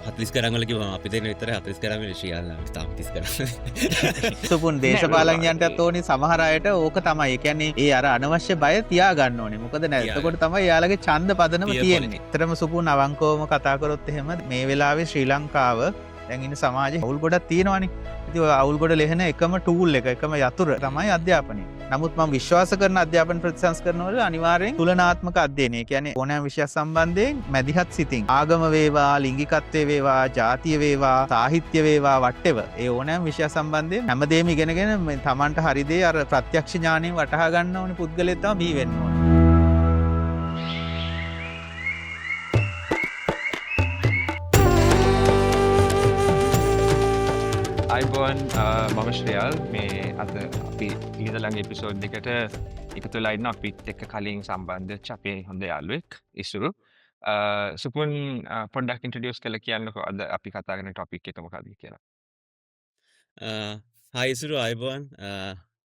40 කරංගල කිව්වම අපි දෙන විතර 40 කරංගල ශ්‍රියාලා තාම 30 කරංගල. සුපුන් දේශපාලඥයන්ටත් ඕනි සමහර අයට ඕක තමයි. ඒ කියන්නේ ඒ අර අනවශ්‍ය බය තියාගන්න ඕනේ. මොකද එතකොට තමයි යාළගේ ඡන්ද පදනම තියෙන්නේ. ඇත්තටම සුපුන් අවංකවම කතා කරොත් එහෙම මේ වෙලාවේ ශ්‍රී ලංකාව දැන් ඉන්න සමාජයේ අවුල් ගොඩක් තියෙනවානේ. ඉතින් අවුල් ගොඩ ලෙහෙන එකම ටූල් එක එකම යතුර තමයි අධ්‍යාපනය. නමුත් මම විශ්වාස කරන අධ්‍යාපන ප්‍රතිසංස්කරණවල අනිවාර්යෙන් තුලනාත්මක අධ්‍යයනය. කියන්නේ ඕනෑම විෂයක් සම්බන්ධයෙන් මැදිහත් සිතින් ආගම වේවා, ලිංගිකත්වය වේවා, ජාතිය වේවා, සාහිත්‍ය වේවා, whatever. ඒ ඕනෑම විෂයක් සම්බන්ධයෙන් හැමදේම ඉගෙනගෙන තමන්ට හරි දේ අර ප්‍රත්‍යක්ෂ ඥාණයෙන් වටහා ගන්න ඕනේ පුද්ගලයෙක් තමයි බිහි වෙන්න ඕනේ. අයිබෝන් මම ශ්‍රයාල් මේ අද අපි ඊදළඟ එපිසෝඩ් දෙකට එකතු වෙලා ඉන්න අපිත් එක්ක කලින් සම්බන්ධ වෙච්ච අපේ හොඳ යාළුවෙක් ඉසුරු. සුපුන් පොඩ්ඩක් ඉන්ට්‍රොඩියුස් කරලා කියන්නකෝ අද අපි කතා කරන ටොපික් එක මොකක්ද කියලා. හයි ඉසුරු අයිබෝන්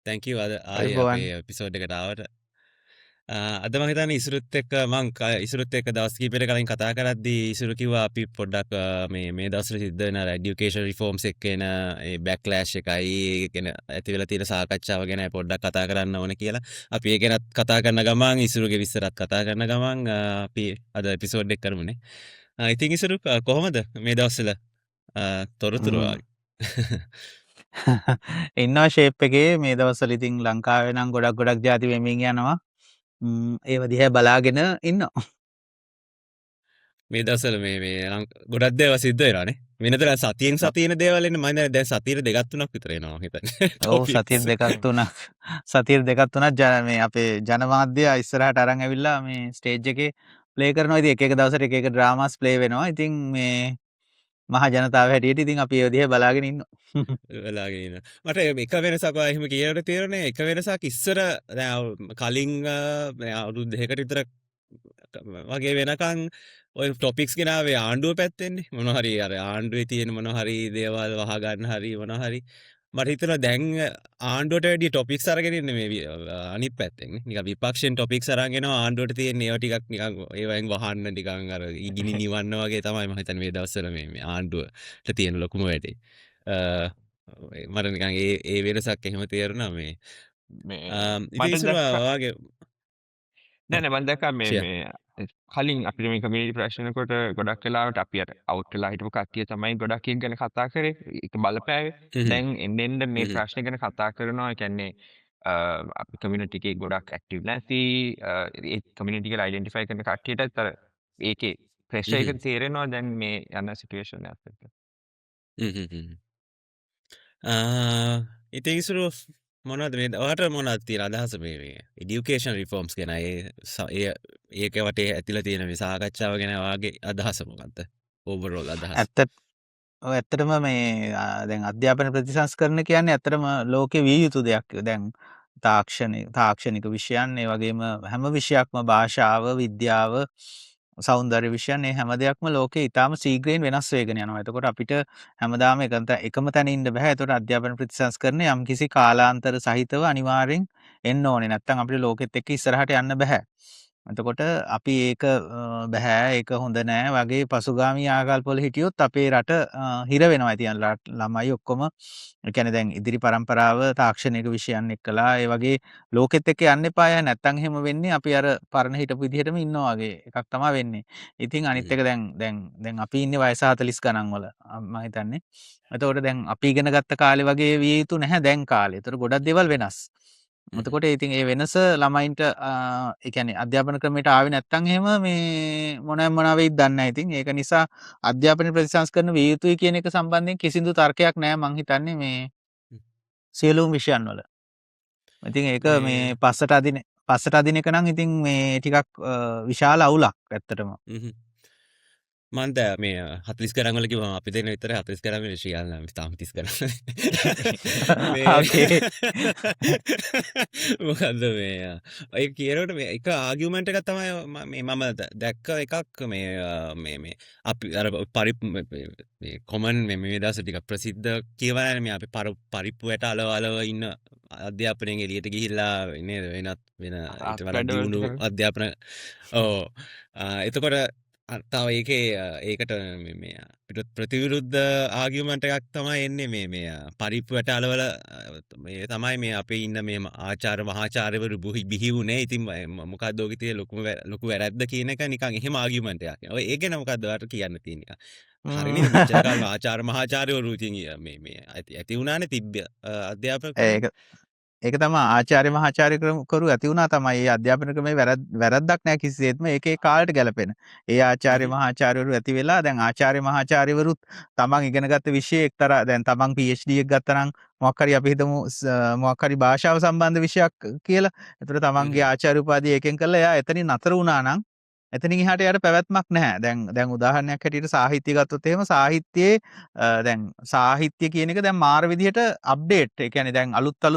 thank you අද ආයේ අපේ එපිසෝඩ් එකට ආවට. අද මම හිතන්නේ ඉසුරුත් එක්ක ඉසුරුත් එක්ක දවස් කිහිපයකට කලින් කතා කරද්දී ඉසුරු කිව්වා අපි පොඩ්ඩක් මේ දවස්වල සිද්ධ වෙන এডুকেෂන් රිෆෝම්ස් එක්ක එන ඒ බෑක්ලෑෂ් එකයි කියන ඇති වෙලා තියෙන සාකච්ඡාව ගැන පොඩ්ඩක් කතා කරන්න ඕනේ කියලා. අපි ඒ ගැනත් කතා කරන ගමන් ඉසුරුගේ විස්තරත් කතා කරන ගමන් අපි අද එපිසෝඩ් එක කරමුනේ. ඉතින් ඉසුරු කොහොමද මේ දවස්වල තොරතුරු ඉන්නවා ෂේප් එකේ මේ දවස්වල ඉතින් ලංකාවේ නම් ගොඩක් ಜಾති වෙමින් යනවා. ඒව දිහා බලාගෙන ඉන්නවා. මේ දවස්වල මේ ගොඩක් දේවල් සිද්ධ වෙනවානේ. වෙනතර සතියෙන් සතියන දේවල් එන්නේ මම දැන් සතියේ දෙකක් තුනක් විතර එනවා හිතන්නේ. ඔව් සතියේ දෙකක් තුනක් මේ අපේ ජනමාධ්‍ය ඉස්සරහට අරන් ඇවිල්ලා මේ ස්ටේජ් එකේ ප්ලේ කරනවා. ඉතින් එක දවසට එක ඩ්‍රාමාස් ප්ලේ වෙනවා. ඉතින් මේ මහ ජනතාව හැටියට ඉතින් අපි ඒ දිහා බලාගෙන ඉන්නවා. මට එක වෙනසක් එහෙම කියනකොට තේරෙන්නේ එක වෙනසක් ඉස්සර කලින් අවුරුදු දෙකකට විතර වගේ වෙනකන් ඔය ටොපික්ස් ගෙනාවේ ආණ්ඩුව පැත්තෙන්නේ මොනවා හරි අර ආණ්ඩුවේ තියෙන මොනවා හරි දේවල් වහ ගන්න හරි මොනවා හරි මට හිතෙනවා දැන් ආණ්ඩුවට වැඩි ටොපික්ස් අරගෙන ඉන්නේ මේ අනිත් පැත්තෙන් නිකන් විපක්ෂෙන් ටොපික්ස් අරන් එනවා ආණ්ඩුවට තියෙන ඒවා ටිකක් නිකන් ඒවෙන් වහන්න නිකන් අර ඉගිනි නිවන්න වගේ තමයි මම හිතන්නේ මේ දවස්වල මේ ආණ්ඩුවට තියෙන ලොකුම වැඩේ. මට නිකන් ඒ වෙනසක් එහෙම තේරුණා මේ ඉතින් වගේ නෑ මම දැක්කා මේ කලින් අපිට මේ කමියුනිටි ප්‍රශ්නකොට ගොඩක් වෙලාවට අපි අර අවුට් වෙලා හිටපු කට්ටිය තමයි ගොඩක් එක ගැන කතා කරේ. ඒක බලපෑවේ. දැන් එන්න මේ ප්‍රශ්න ගැන කතා කරනවා. ඒ කියන්නේ අපි කමියුනිටි එකේ ගොඩක් ඇක්ටිව් නැති ඒ කමියුනිටි එක අයිඩෙන්ටිෆයි කරන කට්ටියටත් අර ඒකේ ප්‍රෙෂර් එක තේරෙනවා දැන් මේ යන සිටුේෂන් එකත් එක්ක. ඉතින් ඉසුරු මොනවද මේ ඔයාලට මොනවද තියෙන අදහස මේ এডুকেෂන් රිෆෝම්ස් ගැන ඒක වටේ ඇතිලා තියෙන මේ සාකච්ඡාව ගැන ඔයාගේ අදහස මොකක්ද ඕවර්ऑල් අදහස? ඇත්තටම මේ දැන් අධ්‍යාපන ප්‍රතිසංස්කරණ කියන්නේ ඇත්තටම ලෝකේ විය යුතු දෙයක්. දැන් තාක්ෂණික විෂයන් ඒ වගේම හැම විෂයක්ම භාෂාව, විද්‍යාව, සෞන්දර්ය විෂයන් මේ හැම දෙයක්ම ලෝකේ ඊටාම ශීඝ්‍රයෙන් වෙනස් වෙගෙන යනවා. එතකොට අපිට හැමදාම එකම තැන ඉන්න බෑ. එතකොට අධ්‍යාපන ප්‍රතිසංස්කරණය යම්කිසි කාලාන්තර සහිතව අනිවාර්යෙන් එන්න ඕනේ. නැත්නම් අපිට ලෝකෙත් එක්ක ඉස්සරහට යන්න බෑ. එතකොට අපි ඒක බෑ ඒක හොඳ නෑ වගේ පසුගාමී ආකල්පවල හිටියොත් අපේ රට හිර වෙනවා. ඉතින් ළමයි ඔක්කොම ඒ කියන්නේ දැන් ඉදිරි પરම්පරාව තාක්ෂණික විෂයන් එක්කලා ඒ වගේ ලෝකෙත් එක්ක යන්න එපා. නැත්තම් එහෙම වෙන්නේ අපි අර පරණ හිටපු විදිහටම ඉන්නවා වගේ එකක් තමයි වෙන්නේ. ඉතින් අනිත් එක දැන් අපි ඉන්නේ වයස 40 ගණන් වල මම හිතන්නේ. එතකොට දැන් අපි ඉගෙන ගත්ත කාලේ වගේ විය යුතු නැහැ දැන් කාලේ. ඒතර ගොඩක් දේවල් වෙනස්. එතකොට ඉතින් ඒ වෙනස ළමයින්ට ඒ කියන්නේ අධ්‍යාපන ක්‍රමයට ආවේ නැත්නම් එහෙම මේ මොන වෙයිද දන්නේ නැහැ. ඉතින් ඒක නිසා අධ්‍යාපන ප්‍රතිසංස්කරණ විය යුතුයි කියන එක සම්බන්ධයෙන් කිසිදු තර්කයක් නැහැ මං හිතන්නේ මේ සියලුම විෂයන් වල. ඉතින් ඒක මේ පස්සට අදින එක නම් ඉතින් මේ ටිකක් විශාල අවුලක් ඇත්තටම. මන්ද මේ 40 කරංගල කිව්වම අපි දෙන විතර 40 කරංගල ශ්‍රියාලා තාම 30 කරංගල. මොකද්ද මේ ඒ කියනකොට මේ එක ආගියුමන්ට් එකක් තමයි මම දැක්ක එකක් මේ අපි අර මේ කොමන් මේ දවස් ටික ප්‍රසිද්ධ කියවනේ මේ අපි පරිප්පුවට අලව ඉන්න අධ්‍යාපනයෙන් එළියට ගිහිල්ලා නේද වෙන ඊට වඩා දියුණු අධ්‍යාපන එතකොට තව ඒකේ ඒකට මේ අපිට ප්‍රතිවිරුද්ධ ආගියුමන්ට් එකක් තමයි එන්නේ මේ පරිප්පු වැටවල මේ තමයි මේ අපේ ඉන්න මේ ආචාර්ය මහාචාර්යවරු බිහි වුණේ. ඉතින් මොකක්ද ඔගේ තියෙන ලොකු වැරැද්ද කියන එක නිකන් එහෙම ආගියුමන්ට් එකක්. ඔය ඒක ගැන මොකක්ද ඔයාලට කියන්න තියෙන්නේ? හරිනේ මෙච්චර කාලෙ ආචාර්ය මහාචාර්යවරු ඉතින් මේ ඇති වුණානේ තිබ්බ අධ්‍යාපකවරුන්. ඒක තමයි ආචාර්ය මහාචාර්යකරු ඇති වුණා තමයි. ඒ අධ්‍යාපන ක්‍රමේ වැරද්දක් නැහැ කිසිසේත්ම. ඒකේ කාලයට ගැලපෙන. ඒ ආචාර්ය මහාචාර්යවරු ඇති වෙලා දැන් ආචාර්ය මහාචාර්යවරුත් තමන් ඉගෙනගත්ත විෂය එක්තරා දැන් තමන් PhD එක ගත්තා නම් මොකක් හරි අපි හිතමු මොකක් හරි භාෂාව සම්බන්ධ විෂයක් කියලා. ඒතර තමන්ගේ ආචාර්ය උපාධිය එකෙන් කළා එයා එතනින් නතර වුණා නම් එතනින් එහාට යාට පැවැත්මක් නැහැ. දැන් උදාහරණයක් හැටියට සාහිත්‍ය ගත්තොත් එහෙම සාහිත්‍යයේ දැන් සාහිත්‍ය කියන එක දැන් මාර විදිහට අප්ඩේට්. ඒ කියන්නේ දැන් අලුත්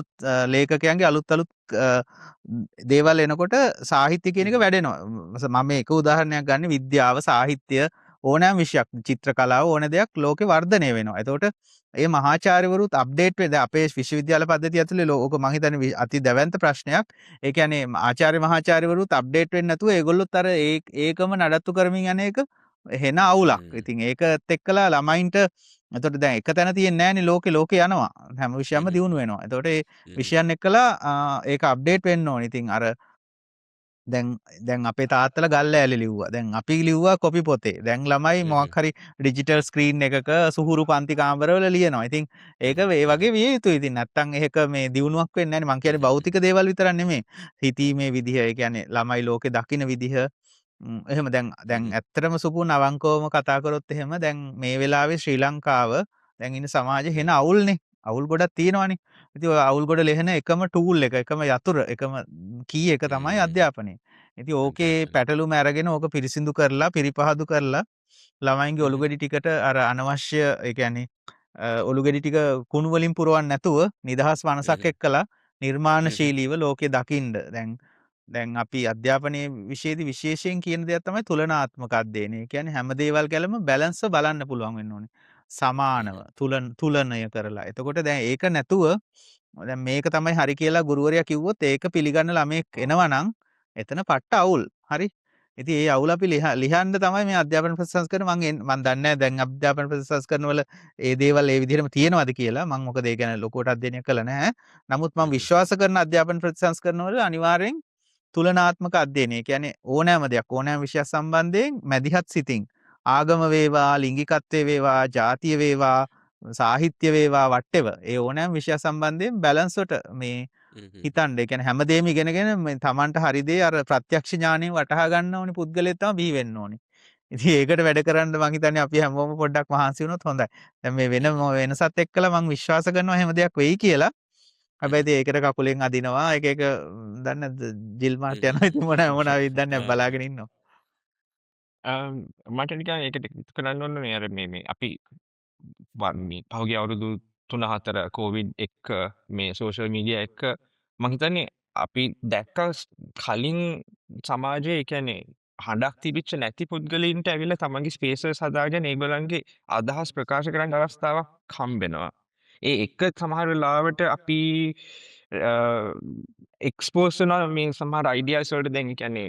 ලේඛකයන්ගේ අලුත් දේවල් එනකොට සාහිත්‍ය කියන එක වැඩෙනවා. මම එක උදාහරණයක් ගන්න විද්‍යාව සාහිත්‍ය ඕනෑම විෂයක් චිත්‍ර කලාව ඕන දෙයක් ලෝකේ වර්ධනය වෙනවා. එතකොට ඒ මහාචාර්යවරුත් අප්ඩේට් වෙද අපේ විශ්වවිද්‍යාල පද්ධතිය ඇතුලේ ඕක මම හිතන්නේ අති දැවැන්ත ප්‍රශ්නයක්. ඒ කියන්නේ ආචාර්ය මහාචාර්යවරුත් අප්ඩේට් වෙන්නේ නැතුව ඒගොල්ලොත් අර ඒකම නඩත්තු කරමින් යන එක හෙන අවුලක්. ඉතින් ඒකත් එක්කලා ළමයින්ට එතකොට දැන් එක තැන තියෙන්නේ නැහනේ ලෝකේ යනවා. හැම විෂයක්ම දියුණු වෙනවා. එතකොට ඒ විෂයන් එක්කලා ඒක අප්ඩේට් වෙන්න ඕනේ. ඉතින් අර දැන් අපේ තාත්තලා ගල් ලෑලි ලිව්වා. දැන් අපි ලිව්වා කොපි පොතේ. දැන් ළමයි මොකක් හරි ඩිජිටල් ස්ක්‍රීන් එකක සුහුරු පන්ති කාමරවල ලියනවා. ඉතින් ඒක ඒ වගේ විය යුතුයි. ඉතින් නැත්තම් ඒක මේ දියුණුවක් වෙන්නේ නැහැ. මං කියන්නේ භෞතික දේවල් විතරක් නෙමෙයි. හිතීමේ විදිහ, ඒ කියන්නේ ළමයි ලෝකේ දකින විදිහ. එහෙම දැන් ඇත්තටම සුපුන් අවංකවම කතා කරොත් එහෙම දැන් මේ වෙලාවේ ශ්‍රී ලංකාව දැන් ඉන්න සමාජෙ හෙන අවුල්නේ. අවුල් ගොඩක් තියෙනවානේ. ඉතින් ඔය අවුල් ගොඩ ලෙහෙන එකම ටූල් එක, එකම යතුර, එකම කී එක තමයි අධ්‍යාපනය. ඉතින් ඕකේ පැටලුම අරගෙන ඕක පිරිසිදු කරලා, පිරිපහදු කරලා ළමයින්ගේ ඔලුගෙඩි ටිකට අර අනවශ්‍ය ඒ කියන්නේ ඔලුගෙඩි ටික කුණු වලින් පුරවන්න නැතුව නිදහස් මනසක් එක්කලා නිර්මාණශීලීව ලෝකේ දකින්න. දැන් අපි අධ්‍යාපනයේ විෂයේදී විශේෂයෙන් කියන දෙයක් තමයි තුලනාත්මක අධ්‍යයනය. ඒ කියන්නේ හැම දේවල් ගැලම බැලන්ස්ව බලන්න පුළුවන් වෙන්න ඕනේ. සමානව තුලනය කරලා. එතකොට දැන් ඒක නැතුව දැන් මේක තමයි හරි කියලා ගුරුවරයා කිව්වොත් ඒක පිළිගන්න ළමෙක් එනවා නම් එතන පට්ට අවුල්. හරි. ඉතින් ඒ අවුල අපි ලියන්න තමයි මේ අධ්‍යාපන ප්‍රතිසංස්කරණ මම දන්නේ නැහැ දැන් අධ්‍යාපන ප්‍රතිසංස්කරණ වල ඒ දේවල් ඒ විදිහටම තියෙනවද කියලා. මම මොකද ඒ ගැන ලොකුවට අධ්‍යයනය කළා නැහැ. නමුත් මම විශ්වාස කරන අධ්‍යාපන ප්‍රතිසංස්කරණ වල අනිවාර්යෙන් තුලනාත්මක අධ්‍යයනය. කියන්නේ ඕනෑම දෙයක් ඕනෑම විෂයක් සම්බන්ධයෙන් මැදිහත් සිතින් ආගම වේවා, ලිංගිකත්වය වේවා, ජාතිය වේවා, සාහිත්‍ය වේවා, whatever ඒ ඕනෑම විෂයක් සම්බන්ධයෙන් බැලන්ස්වට මේ හිතන්න. ඒ කියන්නේ හැමදේම ඉගෙනගෙන මේ Tamanට හරි දේ අර ප්‍රත්‍යක්ෂ ඥාණයෙන් වටහා ගන්න ඕනි පුද්ගලයෙක් තමයි බිහි වෙන්න ඕනි. ඉතින් ඒකට වැඩ කරන්න මං හිතන්නේ අපි හැමෝම පොඩ්ඩක් මහන්සි වුණොත් හොඳයි. දැන් මේ වෙනසත් එක්කලා මං විශ්වාස කරනවා එහෙම දෙයක් වෙයි කියලා. හැබැයි ඉතින් ඒකට කකුලෙන් අදිනවා එක දන්නේ නැද්ද ජිල් මාට් යනවා ඉතින් මොනවා වෙයිද දන්නේ නැහැ බලාගෙන ඉන්නවා. මට නිකන් ඒකට එකතු කරන්න ඕනේ අර මේ අපි මේ පහුගිය අවුරුදු 3-4 කොවිඩ් එක්ක මේ සෝෂල් මීඩියා එක්ක මම හිතන්නේ අපි දැක්ක කලින් සමාජයේ ඒ කියන්නේ හඬක් තිබිච්ච නැති පුද්ගලයින්ට ඇවිල්ලා තමන්ගේ ස්පේසස් හදාගෙන ඒගොල්ලන්ගේ අදහස් ප්‍රකාශ කරන්න අවස්ථාවක් හම්බෙනවා. ඒ එක සමහර වෙලාවට අපි එක්ස්පෝස් වෙනවා මේ සමහර අයිඩියාස් වලට. දැන් ඒ කියන්නේ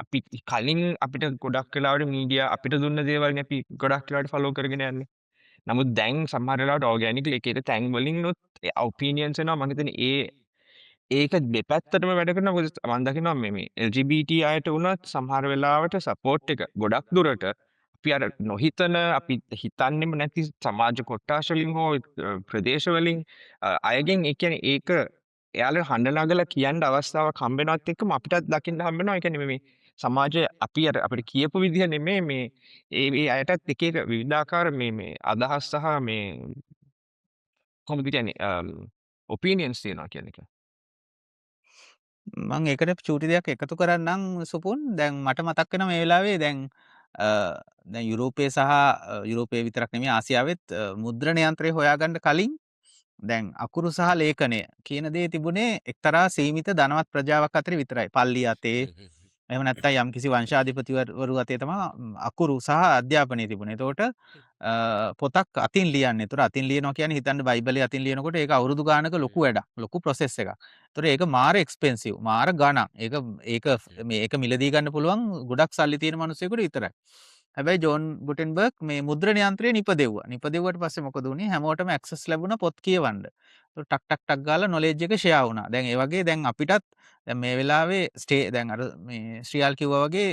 අපි කලින් අපිට ගොඩක් වෙලාවට මීඩියා අපිට දුන්න දේවල්නේ අපි ගොඩක් වෙලාවට ෆලෝ කරගෙන යන්නේ. නමුත් දැන් සමහර වෙලාවට ඕගැනික්ලි එක එක තැන් වලිනුත් ඔපිනියන්ස් එනවා. මම හිතන්නේ ඒක දෙපැත්තටම වැඩ කරනවා. මොකද මම දකිනවා මේ LGBT අයට වුණත් සමහර වෙලාවට සපෝට් එක ගොඩක් දුරට අපි අර නොහිතන අපි හිතන්නෙම නැති සමාජ කොට්ටාශ වලින් හෝ ප්‍රදේශ වලින් අයගෙන් ඒ කියන්නේ ඒක එයාලා හඬ නගලා කියන්න අවස්ථාවක් හම්බෙනවත් එක්කම අපිටත් දකින්න හම්බෙනවා. ඒ කියන්නේ මේ සමාජය අපි අර අපිට කියපු විදිහ නෙමෙයි මේ ඒ අයටත් එක එක විවිධාකාර මේ අදහස් සහ මේ කොහොමද කියන්නේ ඔපිනියන්ස් තියෙනවා කියන එක. මම ඒකට චූටි දෙයක් එකතු කරන්නම් සුපුන්. දැන් මට මතක් වෙනවා මේ වෙලාවේ දැන් යුරෝපයේ සහ යුරෝපයේ විතරක් නෙමෙයි ආසියාවෙත් මුද්‍රණ යන්ත්‍රය හොයාගන්න කලින් දැන් අකුරු සහ ලේඛනය කියන දේ තිබුණේ එක්තරා සීමිත ධනවත් ප්‍රජාවක් අතර විතරයි. පල්ලි අතේ එහෙම නැත්නම් යම්කිසි වංශාධිපතිවරු අතේ තමයි අකුරු සහ අධ්‍යාපනය තිබුණේ. එතකොට පොතක් අතින් ලියන්නේ. ඒතර අතින් ලියනවා කියන්නේ හිතන්න බයිබලයේ අතින් ලියනකොට ඒක අවුරුදු ගානක ලොකු වැඩක්. ලොකු ප්‍රොසෙස් එකක්. ඒතර ඒක මාර එක්ස්පෙන්සිව්. මාර ගණන්. ඒක මේක මිලදී ගන්න පුළුවන් ගොඩක් සල්ලි තියෙන මිනිස්සුෙකුට විතරයි. හැබැයි ජෝන් ගුටෙන්බර්ග් මේ මුද්‍රණ යන්ත්‍රය නිපදෙව්වා. නිපදෙව්වට පස්සේ මොකද වුනේ? හැමෝටම ඇක්සස් ලැබුණා පොත් කියවන්න. ඒතර ටක් ටක් ටක් ගාලා නොලෙජ් එක ෂෙයා වුණා. දැන් ඒ වගේ දැන් අපිටත් දැන් මේ වෙලාවේ දැන් අර මේ ශ්‍රියාල් කිව්වා වගේ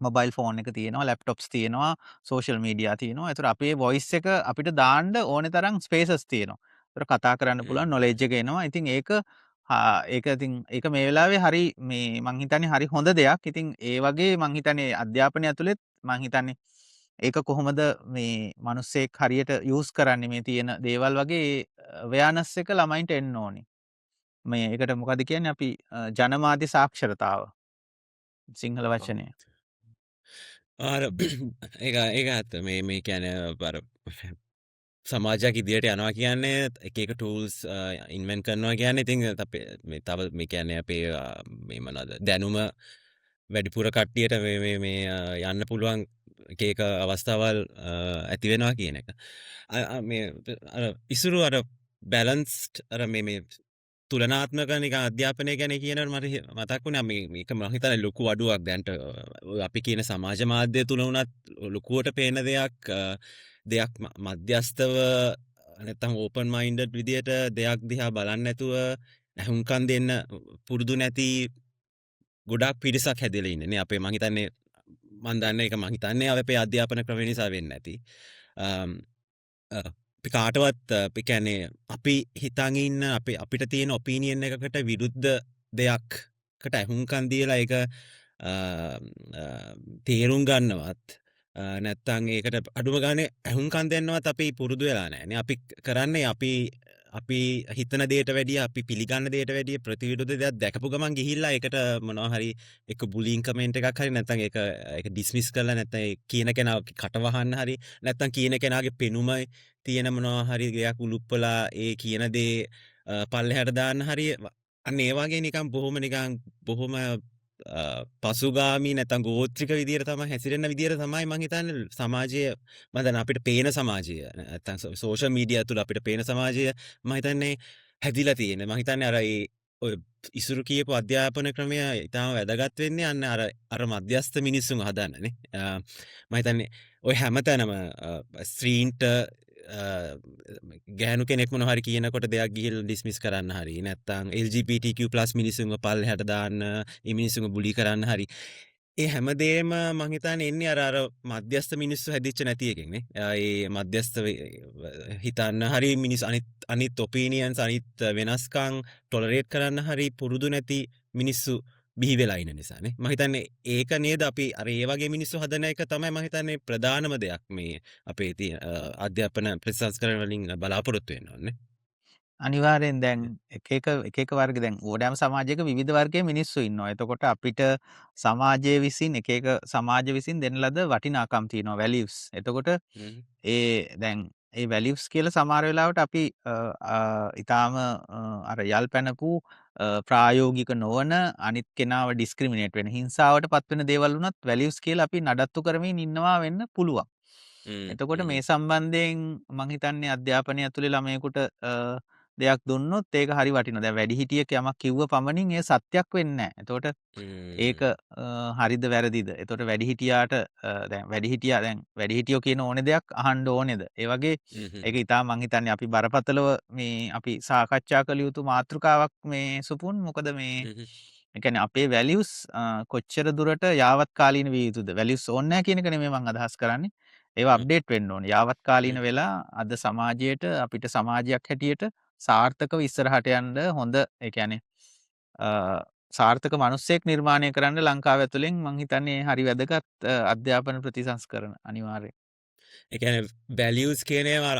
මොබයිල් ෆෝන් එක තියෙනවා, ලැප්ටොප්ස් තියෙනවා, සෝෂල් මීඩියා තියෙනවා. ඒතර අපේ වොයිස් එක අපිට දාන්න ඕනේ තරම් ස්පේසස් තියෙනවා. ඒතර කතා කරන්න පුළුවන් නොලෙජ් එක එනවා. ඉතින් ඒක මේ වෙලාවේ හරි මේ මං හිතන්නේ හරි හොඳ දෙයක්. ඉතින් ඒ වගේ මං හිතන්නේ අධ්‍යාපනය ඇතුළෙත් මං හිතන්නේ ඒක කොහොමද මේ මිනිස්සෙක් හරියට යූස් කරන්නේ මේ තියෙන දේවල් වගේ අවයානස් එක ළමයින්ට එන්න ඕනේ. මේ ඒකට මොකද කියන්නේ අපි ජනමාධ්‍ය සාක්ෂරතාව සිංහල වචනය. අර ඒක ඇත්ත මේ කියන්නේ අර සමාජයක් ඉදිරියට යනවා කියන්නේ එක ටූල්ස් ඉන්වෙන්ට් කරනවා කියන්නේ ඉතින් අපේ මේ තව මේ කියන්නේ අපේ මේ මොනවාද දැනුම වැඩිපුර කට්ටියට මේ යන්න පුළුවන් එක අවස්ථාවල් ඇති වෙනවා කියන එක. මේ අර ඉසුරු අර බැලන්ස්ඩ් අර මේ තුලනාත්මක නිකන් අධ්‍යාපනය ගැන කියනකොට මට මතක් වුණා මේක මම හිතන්නේ ලොකු අඩුවක් දැන්ට අපි කියන සමාජ මාධ්‍ය තුල උනත් ලොකුවට පේන දෙයක් මධ්‍යස්තව නැත්තම් ඕපන් මයින්ඩඩ් විදියට දෙයක් දිහා බලන්නේ නැතුව අහුම්කම් දෙන්න පුරුදු නැති ගොඩක් පිරිසක් හැදෙලා ඉන්නේ නේ අපේ මං හිතන්නේ මං දන්නේ ඒක මං හිතන්නේ අපේ අධ්‍යාපන ක්‍රම නිසා වෙන්නේ නැති අපි කාටවත් අපි කියන්නේ අපි හිතන් ඉන්න අපිට තියෙන ඔපිනියන් එකකට විරුද්ධ දෙයක්කට අහුම්කම් දීලා ඒක තේරුම් ගන්නවත් නැත්තම් ඒකට අඩුම ගානේ අහුම්කම් දෙන්නවත් අපි පුරුදු වෙලා නැහැ නේ අපි කරන්නේ අපි හිතන දේට වැඩිය අපි පිළිගන්න දේට වැඩිය ප්‍රතිවිරුද්ධ දෙයක් දැකපු ගමන් ගිහිල්ලා ඒකට මොනවා හරි එක බුලින් කමෙන්ට් එකක් හරි නැත්නම් ඒක ඩිස්මිස් කරලා නැත්නම් ඒ කියන කෙනා කටවහන්න හරි නැත්නම් කියන කෙනාගේ පෙනුම තියෙන මොනවා හරි දෙයක් උලුප්පලා ඒ කියන දේ පල්ලෙහාට දාන්න හරි අන්න ඒ වගේ නිකන් බොහොම පසුගාමී නැත්නම් ගෝත්‍රික විදියට තමයි හැසිරෙන විදියට තමයි මම හිතන්නේ සමාජය මම දැන් අපිට පේන සමාජය නැත්නම් සෝෂල් මීඩියා තුල අපිට පේන සමාජය මම හිතන්නේ හැදිලා තියෙන්නේ මම හිතන්නේ අර ඔය ඉසුරු කියපු අධ්‍යාපන ක්‍රමය ඊටම වැදගත් වෙන්නේ අන්න අර මධ්‍යස්ථ මිනිස්සුන් හදන්නනේ මම හිතන්නේ ඔය හැමතැනම ස්ත්‍රීන්ට ගැහණු කෙනෙක් මොනවා හරි කියනකොට දෙයක් ගිහිල්ලා ඩිස්මිස් කරන්න හරි නැත්නම් LGBTQ+ මිනිස්සුන්ව පල්ලෙහාට දාන්න මේ මිනිස්සුන්ව බුලි කරන්න හරි ඒ හැමදේම මං හිතන්නේ එන්නේ අර මධ්‍යස්ථ මිනිස්සු හැදිච්ච නැති එකෙන් නේ ඒ මධ්‍යස්ථ හිතන්න හරි අනිත් ඔපිනියන්ස් අනිත් වෙනස්කම් ටොලරේට් කරන්න හරි පුරුදු නැති මිනිස්සු බිහි වෙලා ඉන්න නිසානේ මම හිතන්නේ ඒක නේද අපි අර ඒ වගේ මිනිස්සු හදන එක තමයි මම හිතන්නේ ප්‍රධානම දෙයක් මේ අපේ තියෙන අධ්‍යාපන ප්‍රතිසංස්කරණ වලින් බලාපොරොත්තු වෙන්න ඕනේ අනිවාර්යෙන් දැන් එක වර්ග දැන් ඕනෑම සමාජයක විවිධ වර්ගයේ මිනිස්සු ඉන්නවා. එතකොට අපිට සමාජය විසින් එක සමාජ විසින් දෙන ලද වටිනාකම් තියෙනවා වැලියුස්. එතකොට දැන් ඒ වැලියුස් කියලා සමහර වෙලාවට අපි ඊටාම අර යල් පැනපු ප්‍රායෝගික නොවන අනිත් කෙනාව ඩිස්ක්‍රිමිනේට් වෙන හිංසාවට පත් වෙන දේවල් වුණත් වැලියුස් කියලා අපි නඩත්තු කරමින් ඉන්නවා වෙන්න පුළුවන්. එතකොට මේ සම්බන්ධයෙන් මං හිතන්නේ අධ්‍යාපනය ඇතුලේ ළමයෙකුට දෙයක් දුන්නොත් ඒක හරි වටිනවා. දැන් වැඩිහිටියෙක් යමක් කිව්ව පමණින් ඒ සත්‍යක් වෙන්නේ නැහැ. එතකොට ඒක හරිද වැරදිද? එතකොට වැඩිහිටියෝ කියන ඕනේ දෙයක් අහන්න ඕනේද? ඒ වගේ ඒක ඊටා මං හිතන්නේ අපි බරපතලව මේ අපි සාකච්ඡා කළ යුතු මාතෘකාවක් මේ සුපුන්. මොකද මේ ඒ කියන්නේ අපේ වැලියුස් කොච්චර දුරට යාවත් කාලීන විය යුතුද? වැලියුස් ඕනේ නැහැ කියන එක නෙමෙයි මං අදහස් කරන්නේ. ඒවා අප්ඩේට් වෙන්න ඕනේ. යාවත් කාලීන වෙලා අද සමාජයට අපිට සමාජයක් හැටියට සාර්ථකව ඉස්සරහට යන්න හොඳ ඒ කියන්නේ සාර්ථක මිනිස්සෙක් නිර්මාණය කරන්න ලංකාව ඇතුලෙන් මං හිතන්නේ හරි වැදගත් අධ්‍යාපන ප්‍රතිසංස්කරණ අනිවාර්යයෙන්. ඒ කියන්නේ වැලියුස් කියන ඒවා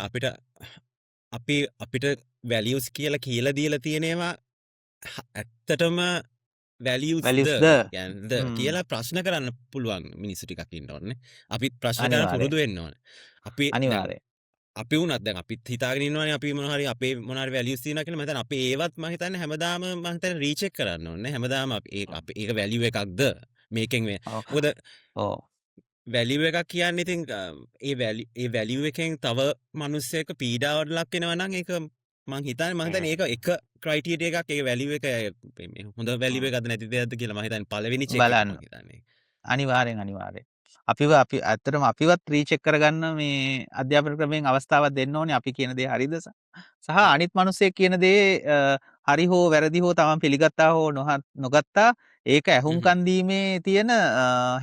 අපිට වැලියුස් කියලා දීලා තියෙන ඒවා ඇත්තටම වැලියුස්ද කියලා ප්‍රශ්න කරන්න පුළුවන් මිනිස්සු ටිකක් ඉන්න ඕනේ. අපි ප්‍රශ්න කරන්න පුරුදු වෙන්න ඕනේ. අපි අනිවාර්යයෙන්. අපි වුණත් දැන් අපිත් හිතාගෙන ඉන්නවානේ අපි මොනවා හරි අපේ මොනවා හරි වැලියුස් තියෙනවා කියලා. මම හිතන්නේ අපි ඒවත් මම හිතන්නේ හැමදාම මම හිතන්නේ රීචෙක් කරන්න ඕනේ. හැමදාම ඒක වැලියු එකක්ද මේකෙන් මේ ඔව්. මොකද ඔව්. වැලිුව එකක් කියන්න ඉතින් ඒ වැලිුව එකෙන් තව මනුස්සයක පීඩාවට ලක් වෙනවා නම් ඒක මං හිතන්නේ මං හිතන්නේ ඒක එක ක්‍රයිටීරියා එකක් ඒ වැලිුව එක හොඳ වැලිුව එකක්ද නැතිද කියලා මං හිතන්නේ පළවෙනි චෙක් එක බලන්න. මං හිතන්නේ. අනිවාර්යෙන්. අපි ඇත්තටම අපිවත් රීචෙක් කරගන්න මේ අධ්‍යාපන ක්‍රමයෙන් අවස්ථාවක් දෙන්න ඕනේ අපි කියන දේ හරිද සහ අනිත් මිනිස්සෙක් කියන දේ හරි හෝ වැරදි හෝ තමන් පිළිගත්තා හෝ නොගත්තා ඒක ඇහුම්කන් දීමේ තියෙන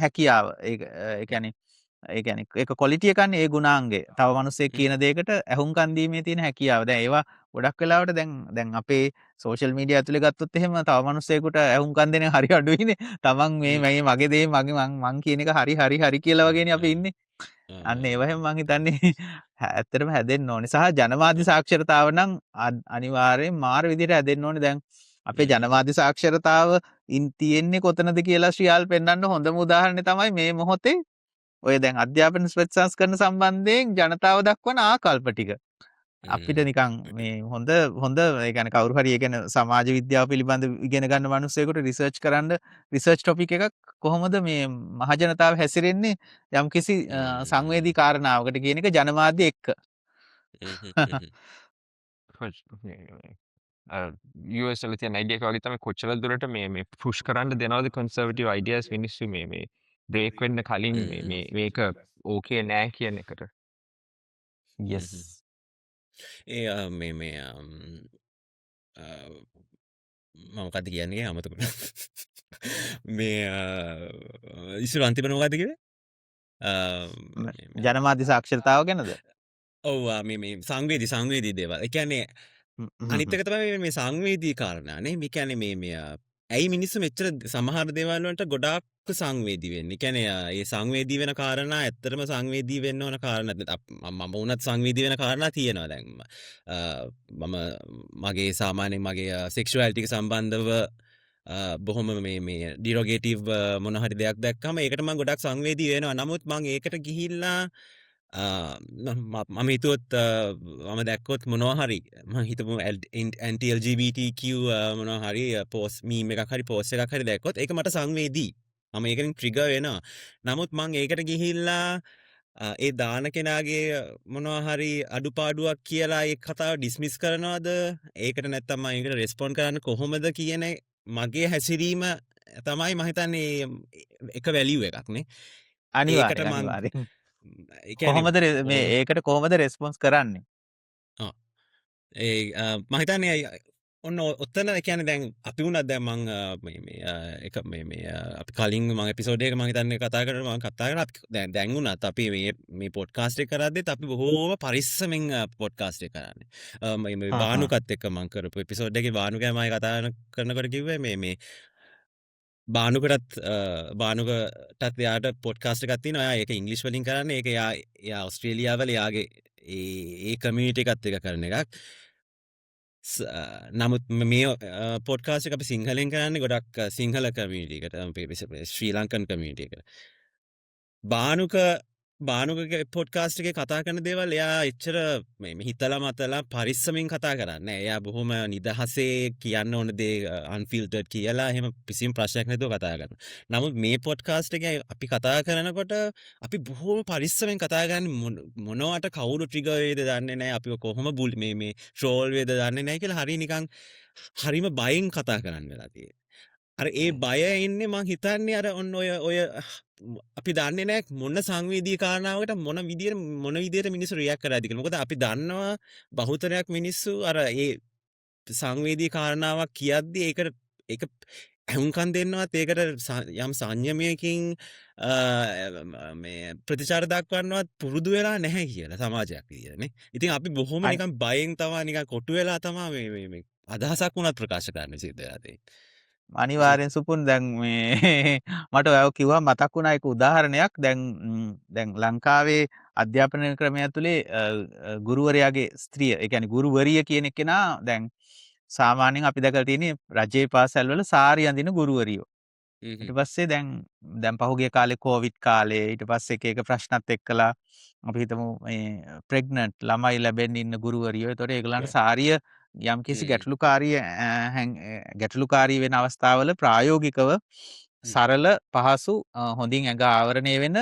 හැකියාව ඒ කියන්නේ ඒක ක්වොලිටි එකන්නේ ඒ ගුණාංගය. තව මිනිස්සෙක් කියන දෙයකට ඇහුම්කන් දීමේ තියෙන හැකියාව. දැන් ඒවා ගොඩක් වෙලාවට දැන් අපේ සෝෂල් මීඩියා ඇතුලේ ගත්තොත් එහෙම තව මිනිස්සෙකුට ඇහුම්කන් දෙන හරි අඩුයිනේ. තමන් මේ මගේ දේ මං කියන එක හරි කියලා වගේනේ අපි ඉන්නේ. අන්න ඒව හැම මං හිතන්නේ ඇත්තටම හැදෙන්න ඕනේ. සහ ජනමාධ්‍ය සාක්ෂරතාව නම් අනිවාර්යෙන් මාර විදිහට හැදෙන්න ඕනේ. දැන් අපේ ජනමාධ්‍ය සාක්ෂරතාව තියෙන්නේ කොතනද කියලා ශ්‍රියාල් පෙන්වන්න හොඳම උදාහරණය තමයි මේ මොහොතේ ඔය දැන් අධ්‍යාපන ප්‍රතිසංස්කරණ සම්බන්ධයෙන් ජනතාව දක්වන ආකල්ප ටික. අපිට නිකන් මේ හොඳ ඒ කියන්නේ කවුරු හරි ඒ කියන්නේ සමාජ විද්‍යාව පිළිබඳ ඉගෙන ගන්න මිනිස්සෙකුට රිසර්ච් ටොපික් එකක් කොහොමද මේ මහජනතාව හැසිරෙන්නේ යම්කිසි සංවේදී කාරණාවකට කියන එක ජනමාධ්‍ය එක්ක. US වල තියෙන අයිඩියා එක වගේ තමයි කොච්චර දුරට මේ පුෂ් කරන්න දෙනවද කන්සර්වටිව් අයිඩියාස් මිනිස්සු මේ බ්‍රේක් වෙන්න කලින් මේක ඕකේ නෑ කියන එකට. yes. ඒ මේ මම මොකක්ද කියන්නේ අමතක මේ ඉස්සර අන්තිමට මොකක්ද කිව්වේ? ජනමාධ්‍ය සාක්ෂරතාව ගැනද? ඔව් මේ සංවේදී දේවල්. ඒ කියන්නේ අනිත් එක තමයි මේ සංවේදී කාරණානේ. මේ කියන්නේ මේ ඇයි මිනිස්සු මෙච්චර සමහර දේවල් වලට ගොඩාක් සංවේදී වෙන්නේ? කියන්නේ ඒ සංවේදී වෙන කාරණා ඇත්තටම සංවේදී වෙන්න ඕන කාරණා. මම වුණත් සංවේදී වෙන කාරණා තියෙනවා දැන්. මම මගේ සාමාන්‍යයෙන් මගේ සෙක්ෂුවැලිටි එක සම්බන්ධව බොහොම මේ ඩිරොගේටිව් මොන හරි දෙයක් දැක්කම ඒකට මම ගොඩක් සංවේදී වෙනවා. නමුත් මම ඒකට ගිහිල්ලා මම හිතුවොත් මම දැක්කොත් මොනවා හරි මම හිතමු ඇන්ටි LGBTQ මොනවා හරි පෝස්ට් මීම් එකක් හරි පෝස්ට් එකක් හරි දැක්කොත් ඒක මට සංවේදී. මම ඒකෙන් ට්‍රිගර් වෙනවා. නමුත් මම ඒකට ගිහිල්ලා ඒ දාන කෙනාගේ මොනවා හරි අඩුපාඩුවක් කියලා ඒ කතාව ඩිස්මිස් කරනවද? ඒකට නැත්තම් මම ඒකට රෙස්පොන්ඩ් කරන්න කොහොමද කියන මගේ හැසිරීම තමයි මම හිතන්නේ එක වැලියු එකක් නේ. අනිවාර්යෙන්. කොහොමද මේ ඒකට කොහොමද රෙස්පොන්ස් කරන්නේ? මම හිතන්නේ ඔන්න ඔතන කියන්නේ දැන් අපි වුණත් දැන් මම අපි කලින් මම එපිසෝඩ් එකක මම හිතන්නේ කතා කරා දැන් වුණත් අපි මේ පොඩ්කාස්ට් එක කරද්දිත් අපි බොහෝම පරිස්සමෙන් පොඩ්කාස්ට් එක කරන්නේ. මේ බානුකත් එක්ක මම කරපු එපිසෝඩ් එකේ බානුකයි මම කතා කරනකොට කිව්වේ මේ බානුකටත් එයාට පොඩ්කාස්ට් එකක් තියෙනවා. එයා ඒක ඉංග්‍රීසි වලින් කරන්නේ. ඒක එයා ඕස්ට්‍රේලියාව වල එයාගේ ඒ කමියුනිටි එකත් එක කරන එකක්. නමුත් මේ පොඩ්කාස්ට් එක අපි සිංහලෙන් කරන්නේ ගොඩක් සිංහල කමියුනිටි එකට ශ්‍රී ලංකන් කමියුනිටි එකට. බානුකගේ පොඩ්කාස්ට් එකේ කතා කරන දේවල් එයා එච්චර මේ හිතලා මතලා පරිස්සමින් කතා කරන්නේ. එයා බොහොම නිදහසේ කියන්න ඕන දේ අන්ෆිල්ටර්ඩ් කියලා එහෙම කිසිම ප්‍රශ්නයක් නැතුව කතා කරනවා. නමුත් මේ පොඩ්කාස්ට් එකේ අපි කතා කරනකොට අපි බොහොම පරිස්සමෙන් කතා කරන්නේ මොනවට කවුරු ට්‍රිගර් වේද දන්නේ නැහැ. අපි කොහොම මේ ට්‍රෝල් වේද දන්නේ නැහැ කියලා හරි නිකන් හරිම බයෙන් කතා කරන්න වෙලා තියෙන්නේ. අර ඒ බය ඉන්නේ මං හිතන්නේ අර ඔන්න ඔය අපි දන්නේ නැහැ මොන සංවේදී කාරණාවකට මොන විදියට මිනිස්සු රියැක්ට් කරයිද කියලා. මොකද අපි දන්නවා බහුතරයක් මිනිස්සු අර ඒ සංවේදී කාරණාවක් කියද්දී ඒක ඇහුම්කන් දෙන්නවත් ඒකට යම් සංයමයකින් මේ ප්‍රතිචාර දක්වන්නවත් පුරුදු වෙලා නැහැ කියලා සමාජයක් විදියටනේ. ඉතින් අපි බොහොම නිකන් බයෙන් තමයි නිකන් කොටු වෙලා තමයි මේ අදහසක් වුණත් ප්‍රකාශ කරන්න සිද්ධ වෙලා තියෙන්නේ. අනිවාර්යෙන් සුපුන් දැන් මේ මට ඔයව කිව්වා මතක් වුණා එක උදාහරණයක්. දැන් ලංකාවේ අධ්‍යාපන ක්‍රමය ඇතුලේ ගුරුවරයාගේ ස්ත්‍රිය, ඒ කියන්නේ ගුරුවරිය කියන කෙනා දැන් සාමාන්‍යයෙන් අපි දැකලා තියෙන්නේ රජයේ පාසල් වල සාරි අඳින ගුරුවරියෝ. ඊට පස්සේ දැන් පහුගිය කාලේ කොවිඩ් කාලේ ඊට පස්සේ එක ප්‍රශ්නත් එක්කලා අපි හිතමු මේ ප්‍රෙග්නන්ට් ළමයි ලැබෙන්න ඉන්න ගුරුවරියෝ. ඒතකොට ඒගොල්ලන්ට සාරිය යම්කිසි ගැටලුකාරී වෙන අවස්ථාවල ප්‍රායෝගිකව සරල පහසු හොඳින් ඇඟ ආවරණය වෙන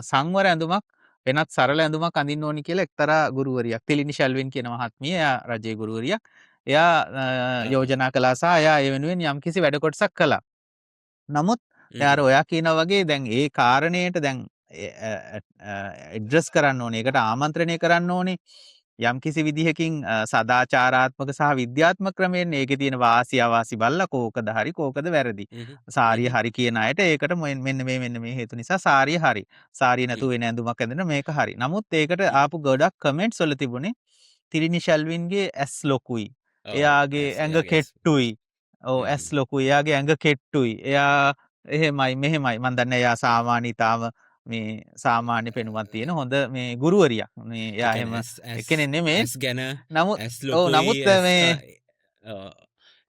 සංවර ඇඳුමක් වෙනත් සරල ඇඳුමක් අඳින්න ඕනි කියලා එක්තරා ගුරුවරියක් තිලිනි ෂැල්වින් කියන මහත්මිය එයා රජයේ ගුරුවරියක් එයා යෝජනා කළා සහ එයා ඒ වෙනුවෙන් යම්කිසි වැඩ කොටසක් කළා. නමුත් දැන් අර ඔයා කියනා වගේ දැන් ඒ කාරණේට දැන් ඇඩ්‍රස් කරන්න ඕනේ. ඒකට ආමන්ත්‍රණය කරන්න ඕනේ. යම්කිසි විදිහකින් සදාචාරාත්මක සහ විද්‍යාත්මක ක්‍රමයෙන් ඒකේ තියෙන වාසි අවාසි බලලා කෝකද හරි කෝකද වැරදි. සාරිය හරි කියන අයට ඒකට මෙන්න මේ හේතු නිසා සාරිය හරි. සාරිය නැතුව වෙන ඇඳුමක් ඇඳෙන මේක හරි. නමුත් ඒකට ආපු ගොඩක් කමෙන්ට්ස් වල තිබුණේ තිරිනි ෂැල්වින්ගේ ඇස් ලොකුයි. එයාගේ ඇඟ කෙට්ටුයි. ඔව් ඇස් ලොකුයි. එයාගේ ඇඟ කෙට්ටුයි. එයා එහෙමයි මෙහෙමයි. මන් දන්නේ එයා සාමාන්‍ය තාම මේ සාමාන්‍ය පෙනුමක් තියෙන හොඳ මේ ගුරුවරියක්. මේ එයා එහෙම එක්කෙනෙක් නෙමෙයි. ගැන නමුත් ඇස් ඔව් ලොකුයි නමුත් මේ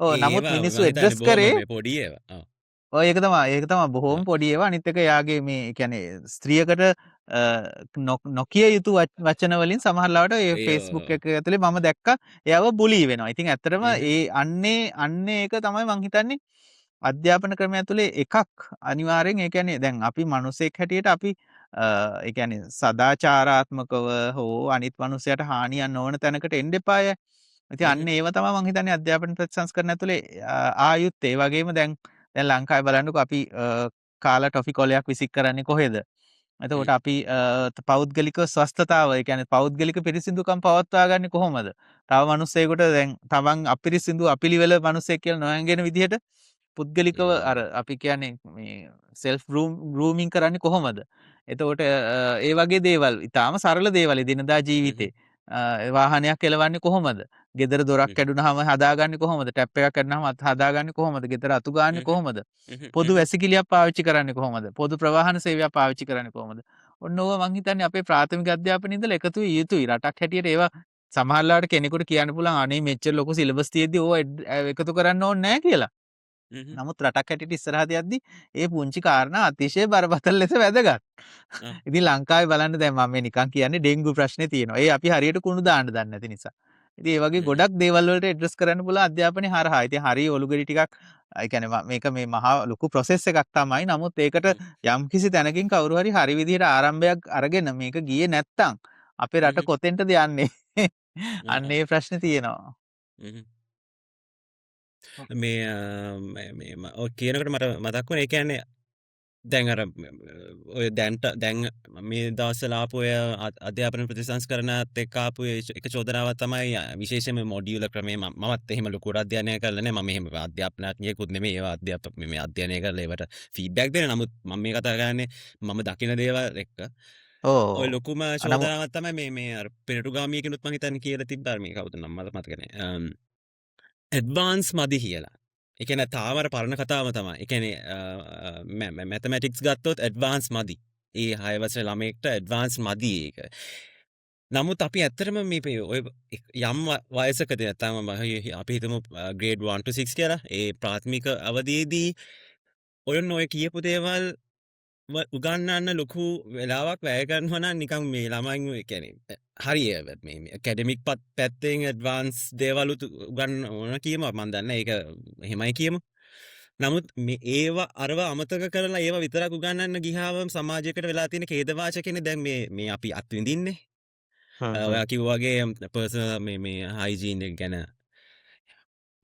ඔව් නමුත් මිනිස්සු ඇඩ්‍රස් කරේ පොඩි ඒවා. ඔය ඒක තමයි බොහොම පොඩි ඒවා. අනිත් එක එයාගේ මේ කියන්නේ ස්ත්‍රියකට නොකිය යුතු වචන වලින් සමහර ලාවට ඒ Facebook එක ඇතුලේ මම දැක්කා එයාව බුලී වෙනවා. ඉතින් ඇත්තටම ඒ අන්නේ ඒක තමයි මං හිතන්නේ අධ්‍යාපන ක්‍රමය ඇතුලේ එකක් අනිවාර්යෙන් ඒ කියන්නේ දැන් අපි මිනිසෙක් හැටියට අපි ඒ කියන්නේ සදාචාරාත්මකව හෝ අනිත් මිනිසයාට හානියක් නොවන තැනකට එන්න එපාය. ඉතින් අන්න ඒව තමයි මං හිතන්නේ අධ්‍යාපන ප්‍රතිසංස්කරණ ඇතුලේ ආයුත්තේ. ඒ වගේම දැන් ලංකාවේ බලන්නකො අපි කාලා ටොෆි කොලයක් විසික් කරන්නේ කොහෙද? එතකොට අපි පෞද්ගලික ස්වස්ථතාව ඒ කියන්නේ පෞද්ගලික පිරිසිදුකම් පවත්වා ගන්නේ කොහොමද? තව මිනිස්සෙකුට දැන් තමන් අපිරිසිදු අපිලිවෙල මිනිසෙක් කියලා නොහැඟෙන විදිහට පුද්ගලිකව අර අපි කියන්නේ මේ සෙල්ෆ් ගෲමින් කරන්නේ කොහොමද? එතකොට ඒ වගේ දේවල් ඊටාම සරල දේවල් දිනදා ජීවිතේ වාහනයක් එලවන්නේ කොහොමද? ගෙදර දොරක් කැඩුනහම හදාගන්නේ කොහොමද? ටැප් එකක් කැඩුනහම හදාගන්නේ කොහොමද? ගෙදර අතු ගාන්නේ කොහොමද? පොදු වැසිකිළියක් පාවිච්චි කරන්නේ කොහොමද? පොදු ප්‍රවාහන සේවයක් පාවිච්චි කරන්නේ කොහොමද? ඔන්න ඕවා මං හිතන්නේ අපේ ප්‍රාථමික අධ්‍යාපනයේ ඉඳලා එකතු විය යුතුයි. රටක් හැටියට ඒවා සමහරලාට කෙනෙකුට කියන්න පුළුවන් අනේ මෙච්චර ලොකු සිලබස් තියෙද්දි ඕවා එකතු කරන්න ඕනේ නැහැ කියලා. නමුත් රටක් හැටියට ඉස්සරහට යද්දි ඒ පුංචි කාරණා අතිශය බරපතල ලෙස වැදගත්. ඉතින් ලංකාවේ බලන්න දැන් මම මේ නිකන් කියන්නේ ඩෙන්ගු ප්‍රශ්නේ තියෙනවා. ඒ අපි හරියට කුණු දාන්න දන්නේ නැති නිසා. ඉතින් ඒ වගේ ගොඩක් දේවල් වලට ඇඩ්‍රස් කරන්න පුළුවන් අධ්‍යාපනයේ හරහා. ඉතින් හරිය ඔලුගෙඩි ටිකක් ඒ කියන්නේ මේක මේ මහා ලොකු ප්‍රොසෙස් එකක් තමයි. නමුත් ඒකට යම්කිසි තැනකින් කවුරු හරි හරි විදිහට ආරම්භයක් අරගෙන මේක ගියේ නැත්තම් අපේ රට කොතෙන්ටද යන්නේ? අන්න ඒ ප්‍රශ්නේ තියෙනවා. මේ ඔය කියනකොට මට මතක් වුණා ඒ කියන්නේ දැන් අර ඔය දැන් මේ දවස්වල ආපු ඔය අධ්‍යාපන ප්‍රතිසංස්කරණත් එක්ක ආපු එක චෝදනාවක් තමයි විශේෂයෙන්ම මොඩියුලර් ක්‍රමය මමත් එහෙම ලොකුට අධ්‍යයනය කරලා නැහැ මම එහෙම අධ්‍යාපනඥයෙකුත් නෙමෙයි ඒවා මේ අධ්‍යයනය කරලා ඒවට ෆීඩ්බැක් දෙන නමුත් මම මේ කතා කරන්නේ මම දකින දේවල් එක්ක ඔය ලොකුම චෝදනාවක් තමයි මේ අර පෙරටුගාමී කෙනුත් මම හිතන්නේ කියලා තිබ්බා මේ කවුද නම් මට මතක නැහැ ඇඩ්වාන්ස් මදි කියලා. ඒ කියන්නේ තාම අර පරණ කතාවම තමයි. ඒ කියන්නේ මැතමැටික්ස් ගත්තොත් ඇඩ්වාන්ස් මදි. ඒ 6 වසරේ ළමයෙක්ට ඇඩ්වාන්ස් මදි ඒක. නමුත් අපි ඇත්තටම මේ ඔය යම් වයසකදී නැත්නම් අපි හිතමු grade 1 to 6 කියලා ඒ ප්‍රාථමික අවධියේදී ඔය කියපු දේවල් උගන්වන්න ලොකු වෙලාවක් වැය කරනවා නම් නිකන් මේ ළමයින් කියන්නේ හරිය මේ ඇකඩමික් පැත්තෙන් ඇඩ්වාන්ස් දේවල් උගන්වන්න කියමු මම දන්නේ ඒක එහෙමයි කියමු. නමුත් මේ ඒවා අරව අමතක කරලා ඒවා විතරක් උගන්වන්න ගියාම සමාජයකට වෙලා තියෙන ඛේදවාචකනේ දැන් මේ අපි අත්විඳින්නේ. ඔයා කිව්වා වගේ පර්සනල් මේ හයිජීන් එක ගැන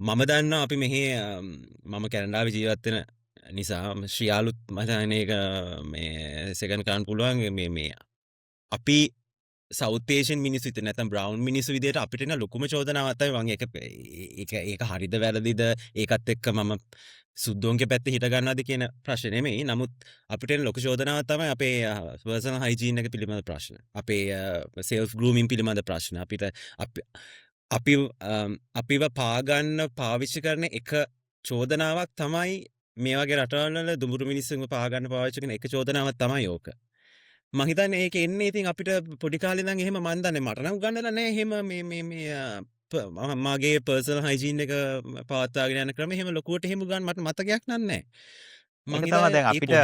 මම දන්නවා අපි මෙහි මම කැනඩාවේ ජීවත් වෙන නිසා ශ්‍රියාලුත් මතන එක මේ සෙකන්ඩ් කරන්න පුළුවන් මේ අපි සවුත් ඒෂියන් මිනිස්සු විතර නැත්නම් බ්‍රවුන් මිනිස්සු විදියට අපිට එන ලොකුම චෝදනාවක් තමයි මම ඒක හරිද වැරදිද ඒකත් එක්ක මම සුද්දෝන්ගේ පැත්තේ හිට ගන්නවද කියන ප්‍රශ්නේ නෙමෙයි. නමුත් අපිට එන ලොකු චෝදනාවක් තමයි අපේ පර්සනල් හයිජීන් එක පිළිබඳ ප්‍රශ්න. අපේ සෙල්ෆ් ගෲමින් පිළිබඳ ප්‍රශ්න. අපිව පාගන්න පාවිච්චි කරන එක චෝදනාවක් තමයි මේ වගේ රටවල් වල දුඹුරු මිනිස්සුන්ව පාගන්න පාවිච්චි කරන එක චෝදනාවක් තමයි ඕක. මම හිතන්නේ ඒක එන්නේ ඉතින් අපිට පොඩි කාලේ ඉඳන් එහෙම මන් දන්නේ මට නම් උගන්නලා නැහැ එහෙම මේ මගේ පර්සනල් හයිජීන් එක පවත්වාගෙන යන ක්‍රම එහෙම ලොකුවට එහෙම ගන්න මට මතකයක් නැහැ. මම හිතනවා දැන් අපිට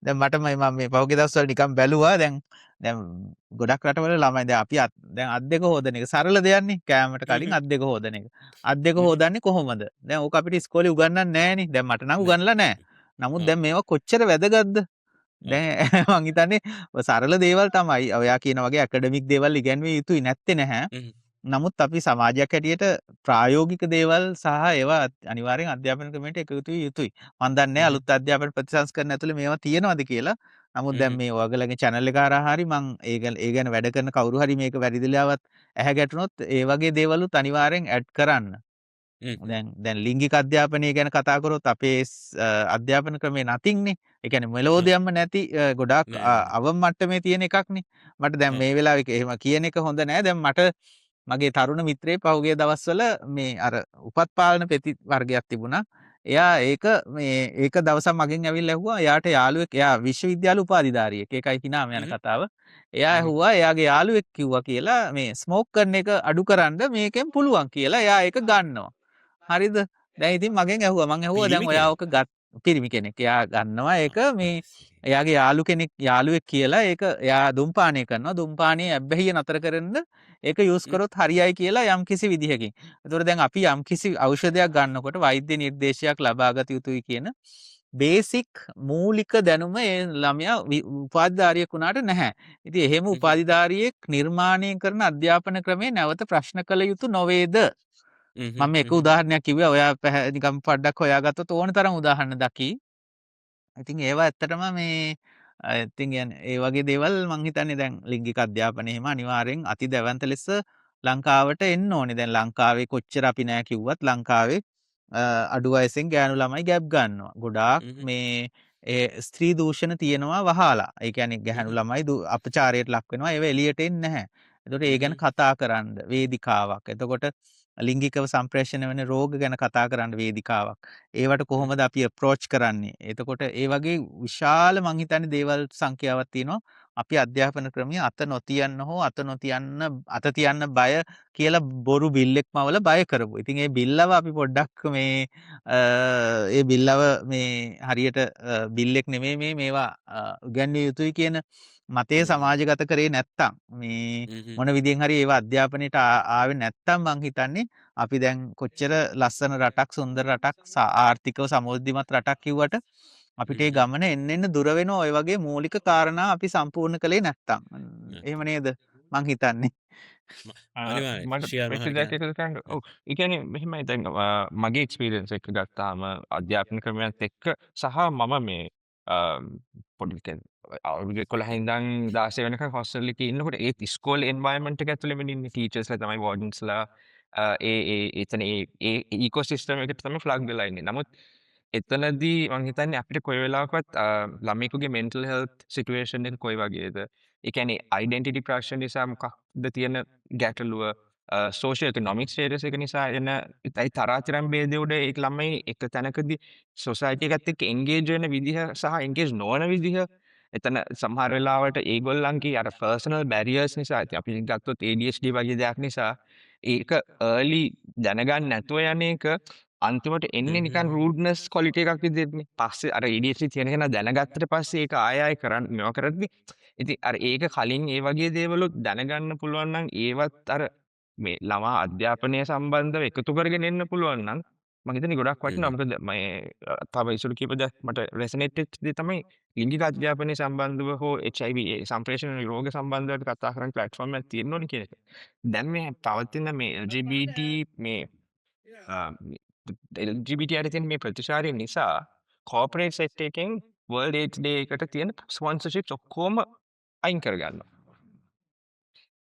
දැන් මට මම මේ පහුගිය දවස්වල නිකන් බැලුවා දැන් ගොඩක් රටවල ළමයි දැන් අපි දැන් අත් දෙක හොදන එක සරල දෙයක්නේ කෑමට කලින් අත් දෙක හොදන එක. අත් දෙක හොදන්නේ කොහොමද? දැන් ඕක අපිට ඉස්කෝලේ උගන්වන්නේ නැහනේ. දැන් මට නම් උගන්වලා නැහැ. නමුත් ඔව්. දැන් මේවා කොච්චර වැදගත්ද? ඔව්. දැන් මං හිතන්නේ සරල දේවල් තමයි. ඔයා කියන වගේ ඇකඩමික් දේවල් ඉගැන්විය යුතුයි නැත්තේ නැහැ. හ්ම්. නමුත් අපි සමාජයක් හැටියට ප්‍රායෝගික දේවල් සහ ඒවා අනිවාර්යෙන් අධ්‍යාපන ක්‍රමයට එකතු විය යුතුයි. මම දන්නේ නැහැ හ්ම්. අලුත් අධ්‍යාපන ප්‍රතිසංස්කරණ ඇතුලේ මේවා තියෙනවද කියලා. නමුත් දැන් හ්ම්. මේ ඔයගලගේ channel එක හරහා හරි මං ඒ ගැන වැඩ කරන කවුරු හරි මේක වැරදිලාවත් ඇහැ ගැටුනොත් ඒ වගේ දේවලුත් අනිවාර්යෙන් ඇඩ් කරන්න. හ්ම්. දැන් ලිංගික අධ්‍යාපනය ගැන කතා කරොත් අපේ අධ්‍යාපන ක්‍රමේ නතින්නේ. ඒ කියන්නේ ඔව්. මෙලෝදියම්ම නැති ගොඩාක් නෑ නෑ. අවම මට්ටමේ තියෙන එකක්නේ. මට දැන් ඔව්. මේ වෙලාවේ එහෙම කියන එක හොඳ නෑ. දැන් මට මගේ තරුණ මිත්‍රයෙක් පහුගිය දවස්වල මේ අර උපත් පාලන පෙති වර්ගයක් තිබුණා. එයා ඒක දවසක් මගෙන් ඇවිල්ලා ඇහුවා. එයාට යාළුවෙක් එයා විශ්වවිද්‍යාල උපාධිධාරියෙක්. ඒකයි හිනාම යන හ්ම්. කතාව. එයා හ්ම්. ඇහුවා එයාගේ යාළුවෙක් කිව්වා කියලා මේ ස්මෝක් කරන එක අඩු කරන්න මේකෙන් පුළුවන් කියලා. එයා ඒක ගන්නවා. හරිද? දැන් ඉතින් මගෙන් ඇහුවා. මං ඇහුවා දැන් පිරිමි ඔයා කෙනෙක්. ඕක පිරිමි කෙනෙක්. එයා ගන්නවා ඒක මේ ආ. එයාගේ යාළුවෙක් කියලා ඒක එයා දුම්පානය කරනවා. දුම්පානයේ ඇබ්බැහිය නතර කරන්න ඒක යූස් හ්ම්. කරොත් හරියයි කියලා යම්කිසි විදිහකින්. ඒතකොට දැන් අපි යම්කිසි ඖෂධයක් ගන්නකොට වෛද්‍ය නිර්දේශයක් ලබාගත යුතුයි කියන බේසික් මූලික දැනුම ඒ ළමයා උපාධිධාරියෙක් වුණාට නැහැ. ඉතින් එහෙම හ්ම්. උපාධිධාරියෙක් නිර්මාණය කරන අධ්‍යාපන ක්‍රමේ නැවත ප්‍රශ්න කළ යුතු නොවේද? හ්ම්. මම එක හ්ම්. උදාහරණයක් කිව්වා. ඔයා නිකන් පොඩ්ඩක් හොයාගත්තොත් ඕන තරම් උදාහරණ දකි. ඉතින් ඒවා ඇත්තටම මේ ඉතින් ඒ වගේ දේවල් මං හිතන්නේ දැන් ලිංගික අධ්‍යාපනය එහෙම අනිවාර්යෙන් අති දැවැන්ත ලෙස ලංකාවට එන්න ඕනේ. දැන් ලංකාවේ කොච්චර අපි නෑ කිව්වත් ලංකාවේ අඩු වයසෙන් ගෑනු ළමයි ගැබ් ගන්නවා. ගොඩාක් හ්ම්. මේ ඒ ස්ත්‍රී දූෂණ තියෙනවා වහාලා. ඒ කියන්නේ ගැහැණු හ්ම්. ළමයි අපචාරයට ලක් වෙනවා. ඒව එළියට එන්නේ නැහැ. එතකොට ඒ ගැන හ්ම්. කතා කරන්න වේදිකාවක්. එතකොට ලිංගිකව සම්ප්‍රේෂණය වෙන රෝග ගැන කතා කරන්න වේදිකාවක්. ඒවට හ්ම්. කොහොමද අපි අප්‍රෝච් කරන්නේ? එතකොට ඒ වගේ විශාල මං හිතන්නේ දේවල් සංඛ්‍යාවක් තියෙනවා. අපි අධ්‍යාපන ක්‍රමය අත නොතියන්න හෝ අත තියන්න බය කියලා බොරු බිල්ලෙක් මවල බය කරපු. ඉතින් ඒ බිල්ලව අපි පොඩ්ඩක් ඒ බිල්ලව මේ හරියට බිල්ලෙක් නෙමෙයි මේවා උගන්විය යුතුයි කියන මතය හ්ම්. සමාජගත කරේ නැත්තම් මේ හ්ම්. මොන විදිහෙන් හරි ඒවා අධ්‍යාපනයට ආවේ නැත්තම් මං හිතන්නේ අපි දැන් කොච්චර ලස්සන රටක් සුන්දර රටක් ආර්ථිකව සමෘද්ධිමත් රටක් කිව්වට අපිට ඒ හ්ම්. ගමන එන්න දූර වෙනවා ඔය වගේ මූලික කාරණා අපි සම්පූර්ණ කළේ නැත්තම්. එහෙම නේද? මං හිතන්නේ. අනිවාර්යෙන්. මට ෂියර් වෙච්ච දෙයක් මහත්තයා. එකතු කරන්න ඔව් ඒ කියන්නේ මෙහෙමයි දැන් මගේ එක්ස්පීරියන්ස් එක ගත්තාම අධ්‍යාපන ක්‍රමයත් එක්ක සහ මම මේ පොඩි කියන්නේ අවුරුදු 11 ඉඳන් 16 වෙනකන් හොස්ටල් එකේ ඉන්නකොට ඒත් ඉස්කෝලේ එන්වයරන්මන්ට් එක ඇතුළේම ඉන්නේ ටීචර්ස්ලා තමයි වෝඩන්ස්ලා එතන ඒ ඉකෝසිස්ටම් එකට තමයි ෆ්ලග් වෙලා ඉන්නේ. නමුත් එතනදී මං හිතන්නේ අපිට කොයි වෙලාවකවත් ළමයෙකුගේ මෙන්ටල් හෙල්ත් සිටුේෂන් එක කොයි වගේද? ඒ කියන්නේ අයිඩෙන්ටිටි ප්‍රශ්න නිසා මොකක්ද තියෙන ගැටලුව සෝෂියල් ඉකොනොමික් ස්ටේටස් එක නිසා එන ඒ තරාතිරම් ભેදය උඩ ඒ ළමයි එක තැනකදී සොසයිටි එකත් එක්ක එන්ගේජ් වෙන විදිහ සහ එන්ගේජ් නොවන විදිහ එතන සමහර වෙලාවට ඒගොල්ලන්ගේ අර පර්සනල් බැරියර්ස් නිසා අපි ගත්තොත් ADHD වගේ දෙයක් නිසා ඒක early දැනගන්න නැතුව යන එක අන්තිමට එන්නේ නිකන් හ්ම්. රූඩ්නස් ක්වොලිටි එකක් විදිහටනේ. පස්සේ අර ADHD තියෙන කෙනා දැනගත්තට පස්සේ ඒක ආය කරන්න මේවා කරද්දි ඉතින් අර ඒක කලින් ඒ වගේ දේවලුත් දැනගන්න පුළුවන් නම් ඒවත් අර මේ ළමා අධ්‍යාපනය සම්බන්ධව එකතු කරගෙන එන්න පුළුවන් නම් මම හිතන්නේ ගොඩක් වටිනවා. හ්ම්. මොකද මේ තව ඉසුළු කීප දෙයක් මට රෙසනේට් වෙච්ච දේ තමයි ලිංගික අධ්‍යාපනය සම්බන්ධව හෝ HIV සම්ප්‍රේෂණ රෝග සම්බන්ධව කතා කරන්න ප්ලැට්ෆෝම් එකක් තියෙන්න ඕනේ කියන එක. දැන් මේ පවතින මේ LGBT මේ LGBT අතර තියෙන මේ ප්‍රතිචාරය නිසා කෝපරේට් සෙක්ටර් එකෙන් වර්ල්ඩ් ඒඩ්ස් ඩේ එකට තියෙන ස්පොන්සර්ෂිප්ස් ඔක්කොම අයින් කරගන්නවා.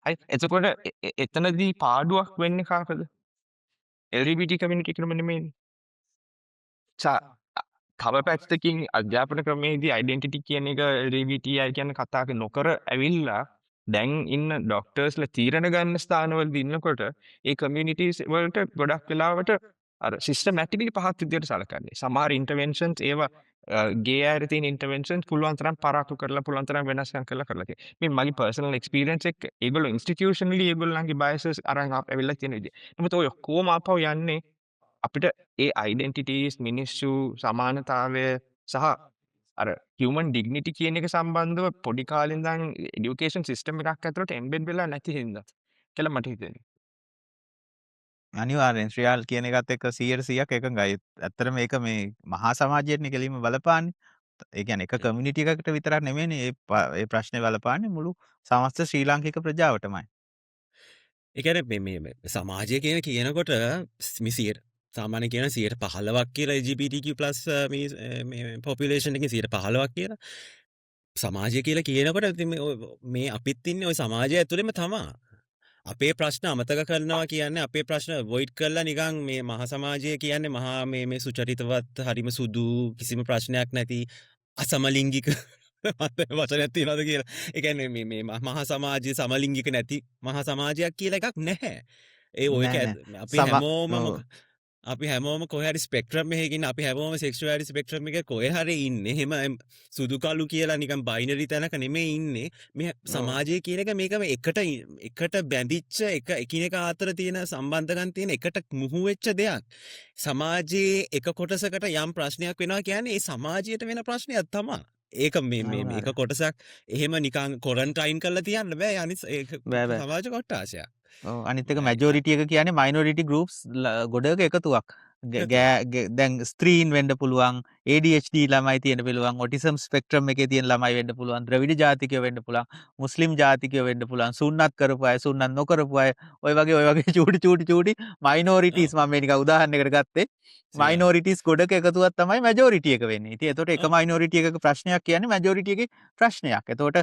හරි. එතකොට එතනදී පාඩුවක් වෙන්නේ කාටද? LGBT කමියුනිටි එකටම නෙමෙයිනේ. තව පැත්තකින් අධ්‍යාපන ක්‍රමයේදී අයිඩෙන්ටිටි කියන එක LGBTI කියන කතා නොකර ඇවිල්ලා දැන් ඉන්න ඩොක්ටර්ස්ලා තීරණ ගන්න ස්ථානවලදී ඉන්නකොට ඒ කමියුනිටිස් වලට ගොඩක් වෙලාවට අර සිස්ටමැටිකලි පහත් විදියට සලකන්නේ. සමහර ඉන්ටර්වෙන්ෂන්ස් ඒවා ගේ අයට තියෙන ඉන්ටර්වෙන්ෂන්ස් පුළුවන් තරම් පරාක්කු කරලා පුළුවන් තරම් වෙනස්කම් කරලා තියෙනවා. මේ මගේ පර්සනල් එක්ස්පීරියන්ස් එක ඒගොල්ලෝ ඉන්ස්ටිටියුෂනලි ඒගොල්ලන්ගේ බයසස් අරන් ඇවිල්ලා තියෙන විදිය. නමුත් ඔය ඔක්කොම ආපහු යන්නේ අපිට ඒ අයිඩෙන්ටිටීස් මිනිස්සු සමානතාවය සහ අර හියුමන් ඩිග්නිටි කියන එක සම්බන්ධව පොඩි කාලේ ඉඳන් එඩියුකේෂන් සිස්ටම් එකක් ඇතුළට එම්බෙඩ් වෙලා නැති හින්දා කියලා මට හිතෙනවා. අනිවාර්යෙන් ශ්‍රියාල් කියන එකත් එක්ක 100% එකඟයි. ඇත්තටම මේක මේ මහා සමාජයටනේ කෙලින්ම බලපාන්නේ. ඒ කියන්නේ එක කමියුනිටි එකකට විතරක් නෙමෙයිනේ ඒ ප්‍රශ්නේ බලපාන්නේ මුළු සමස්ත ශ්‍රී ලාංකික ප්‍රජාවටමයි. ඒ කියන්නේ මේ සමාජය කියන කියනකොට මිසියට සාමාන්‍ය කියන 15ක් කියලා LGBTQ+ මේ පොපියුලේෂන් එකේ 15ක් කියලා සමාජය කියලා කියනකොට ඉතින් මේ අපිත් ඉන්නේ ওই සමාජය ඇතුළෙම තමා. අපේ ප්‍රශ්න අමතක කරනවා කියන්නේ අපේ ප්‍රශ්න වොයිඩ් කරලා නිකන් මේ මහා සමාජය කියන්නේ මහා මේ සුචරිතවත් හරිම සුදු කිසිම ප්‍රශ්නයක් නැති අසමලිංගික වචනයක් තියනවාද කියලා. ඒ කියන්නේ මේ මහා සමාජය සමලිංගික නැති මහා සමාජයක් කියලා එකක් නැහැ. ඒ ඔය නෑ අපි නෑ. හැමෝම අපි හැමෝම කොහේ හරි ස්පෙක්ට්‍රම් එකකින් අපි හැමෝම සෙක්ෂුවැලිටි ස්පෙක්ට්‍රම් එකේ කොහේ හරි ඉන්නේ. එහෙම සුදු කළු කියලා නිකන් බයිනරි තැනක නෙමෙයි ඉන්නේ. මේ සමාජය කියන එක මේක එකට බැඳිච්ච එකිනෙක අතර තියෙන සම්බන්ධකම් තියෙන එකට මුහු වෙච්ච දෙයක්. සමාජයේ එක කොටසකට යම් ප්‍රශ්නයක් වෙනවා කියන්නේ ඒ සමාජයට වෙන ප්‍රශ්නයක් තමයි. ඒක මේ එක කොටසක් එහෙම නිකන් කොරන්ටයින් කරලා තියන්න බෑ. අනිත් ඒක බෑ. සමාජ කොටාශයක්. අනිත් එක මැජොරිටි එක කියන්නේ මයිනොරිටි ගෲප්ස් ගොඩක එකතුවක්. දැන් ස්ත්‍රීන් වෙන්න පුළුවන්, ADHD ළමයි තියෙන්න පුළුවන්, ඔටිසම් ස්පෙක්ට්‍රම් එකේ තියෙන ළමයි වෙන්න පුළුවන්, ද්‍රවිඩ ජාතිකයෝ වෙන්න පුළුවන්, මුස්ලිම් ජාතිකයෝ වෙන්න පුළුවන්, සුන්නත් කරපු අය, සුන්නත් නොකරපු අය, ඔය වගේ චූටි මයිනොරිටිස් මම මේ නිකන් උදාහරණයකට ගත්තේ. මයිනොරිටිස් ගොඩක එකතුවක් තමයි මැජොරිටි එක වෙන්නේ. ඉතින් එතකොට එක මයිනොරිටි එකක ප්‍රශ්නයක් කියන්නේ මැජොරිටි එකේ ප්‍රශ්නයක්. එතකොට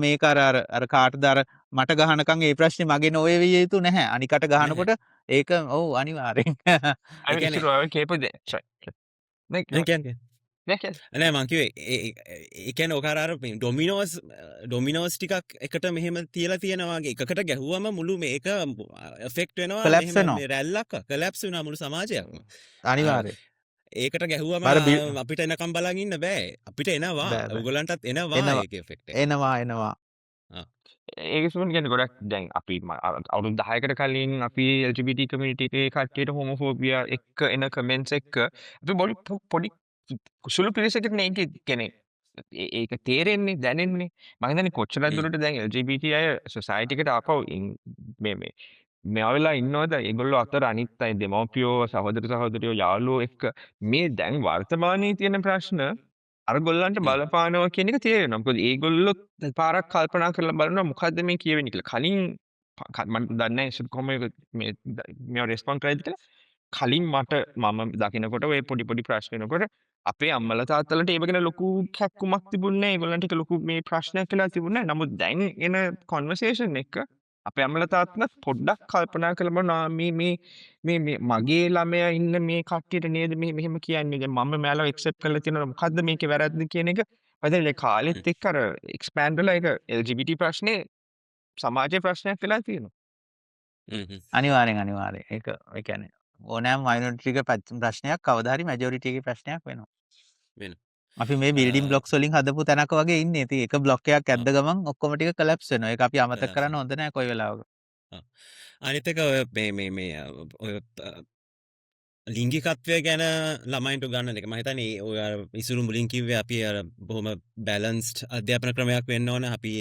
මේක අර කාටද අර මට ගහනකම් ඒ ප්‍රශ්නේ මගේ නොවේ විය යුතු නැහැ. අනිකට ගහනකොට ඒක ඔව් අනිවාර්යෙන්. I mean, it's all capable. Sorry. නෑ මං කිව්වේ ඒ කියන්නේ ඔක අර ඩොමිනෝස් ටිකක් එකට මෙහෙම තියලා තියෙනවා වගේ එකකට ගැහුවම මුළු මේක එෆෙක්ට් වෙනවා Collapse වෙනවා. මේ රැල්ලක් කොලැප්ස් වෙනවා මුළු සමාජයක්ම. අනිවාර්යෙන්. ඒකට ගැහුවම අපිට එනකම් බලන් ඉන්න බෑ. අපිට එනවා. ඔයගොල්ලන්ටත් එනවා ඒක එෆෙක්ට් එක. එනවා. ඒක සුමන් කියන්නේ ගොඩක් දැන් අපි අවුරුදු 10කට කලින් අපි LGBT කමියුනිටි එකේ කට්ටියට හෝමෝෆෝබියා එක්ක එන කමෙන්ට්ස් එක්ක අපි පොඩි සුළු පිරිසකට නේ ඒක කියන්නේ ඒක තේරෙන්නේ දැනෙන්නේ මම හිතන්නේ කොච්චර දුරට දැන් LGBT අය සොසයිටි එකට ආපහු මේ වෙලා ඉන්නවද ඒගොල්ලෝ අතර අනිත් අය දෙමව්පියෝ සහෝදර සහෝදරියෝ යාළුවෝ එක්ක මේ දැන් වර්තමානයේ තියෙන ප්‍රශ්න අරගොල්ලන්ට බලපානවා කියන එක තේරෙනවා. මොකද ඒගොල්ලෝ පාරක් කල්පනා කරලා බලනවා මොකද්ද මේ කියවෙන්නේ කියලා. කලින් මම දන්නේ නැහැ කොහොම මේව රෙස්පොන්ඩ් කරයිද කියලා. කලින් මම දකිනකොට ඔය පොඩි ප්‍රශ්න වෙනකොට අපේ අම්මලා තාත්තලාට ඒව ගැන ලොකු කැක්කුමක් තිබුණේ නැහැ. ඒගොල්ලන්ට ඒක ලොකු මේ ප්‍රශ්නයක් කියලා තිබුණේ නැහැ. නමුත් දැන් එන කන්වර්සේෂන් එක අපේ අම්මලා තාත්තලා පොඩ්ඩක් කල්පනා කරලා බලනවා මේ මගේ ළමයා ඉන්න මේ කට්ටියට නේද මෙහෙම කියන්නේ. දැන් මම මෙයාලව ඇක්සෙප්ට් කරලා තියෙනවා. මොකද්ද මේකේ වැරද්ද කියන එක. වදින කාලෙත් එක්ක අර එක්ස්පෑන්ඩ් වෙලා ඒක LGBT ප්‍රශ්නේ සමාජයේ ප්‍රශ්නයක් වෙලා තියෙනවා. අනිවාර්යෙන්. ඒක ඒ කියන්නේ ඕනෑම මයිනොරිටි එක ප්‍රශ්නයක් කවදා හරි මැජොරිටි එකේ ප්‍රශ්නයක් වෙනවා. අපි මේ බිල්ඩින් බ්ලොක්ස් වලින් හදපු තැනක වගේ ඉන්නේ. ඉතින් එක බ්ලොක් එකක් ඇද්ද ගමන් ඔක්කොම ටික කොලැප්ස් වෙනවා. ඒක අපි අමතක කරන්න හොඳ නැහැ කොයි වෙලාවක. අනිත් එක ඔය ලිංගිකත්වය ගැන ළමයින්ට ගන්න එක මම හිතන්නේ ඔය ඉසුරු මුලින් කිව්වේ අපි අර බොහොම බැලන්ස්ඩ් අධ්‍යාපන ක්‍රමයක් වෙන්න ඕන. අපි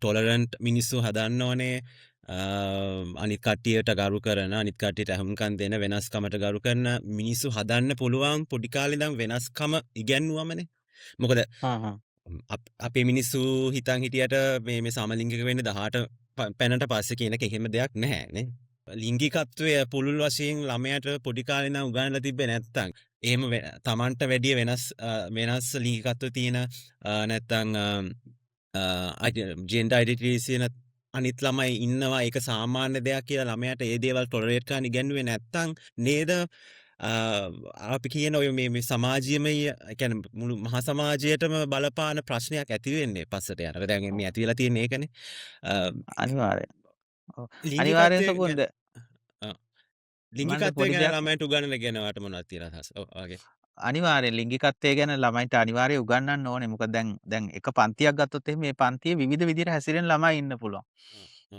ටොලරන්ට් මිනිස්සු හදන්න ඕනේ. අනිත් කට්ටියට ගරු කරන අනිත් කට්ටියට අහුම්කම් දෙන වෙනස්කමට ගරු කරන මිනිස්සු හදන්න පුළුවන් පොඩි කාලේ ඉඳන් වෙනස්කම ඉගැන්නුවමනේ. මොකද අපේ මිනිස්සු හිතන් හිටියට මේ සමලිංගික වෙන්න 18 පැනට පස්සේ කියන එක එහෙම දෙයක් නැහැ නේ. ලිංගිකත්වය පුළුල් වශයෙන් ළමයට පොඩි කාලේ ඉඳන් උගන්වලා තිබ්බේ නැත්තම් එහෙම තමන්ට වැඩිය වෙනස් ලිංගිකත්ව තියෙන නැත්තම් ජෙන්ඩර් ඩයිඩෙන්ටිටිස් තියෙන අනිත් ළමයි ඉන්නවා ඒක සාමාන්‍ය දෙයක් කියලා ළමයාට ඒ දේවල් ටොලරේට් කරන්න ඉගෙනුවේ නැත්තම් නේද අපි කියන ඔය මේ සමාජීයමය කියන්නේ මුළු මහා සමාජයටම බලපාන ප්‍රශ්නයක් ඇති වෙන්නේ පස්සට යනකොට. දැන් මේ ඇති වෙලා තියෙන ඒකනේ. අනිවාර්යෙන්. අනිවාර්යෙන් සපොන්ද. ලිංගිකත්වය ගැන ළමයින්ට උගන්වන්න ගැනවට මොනවද තියෙන අදහස්? ඔව් වගේ. අනිවාර්යෙන් ලිංගිකත්වය ගැන ළමයින්ට අනිවාර්යෙන් උගන්වන්න ඕනේ. මොකද දැන් එක පන්තියක් ගත්තොත් එහෙනම් මේ පන්තියේ විවිධ විදිහට හැසිරෙන ළමයි ඉන්න පුළුවන්.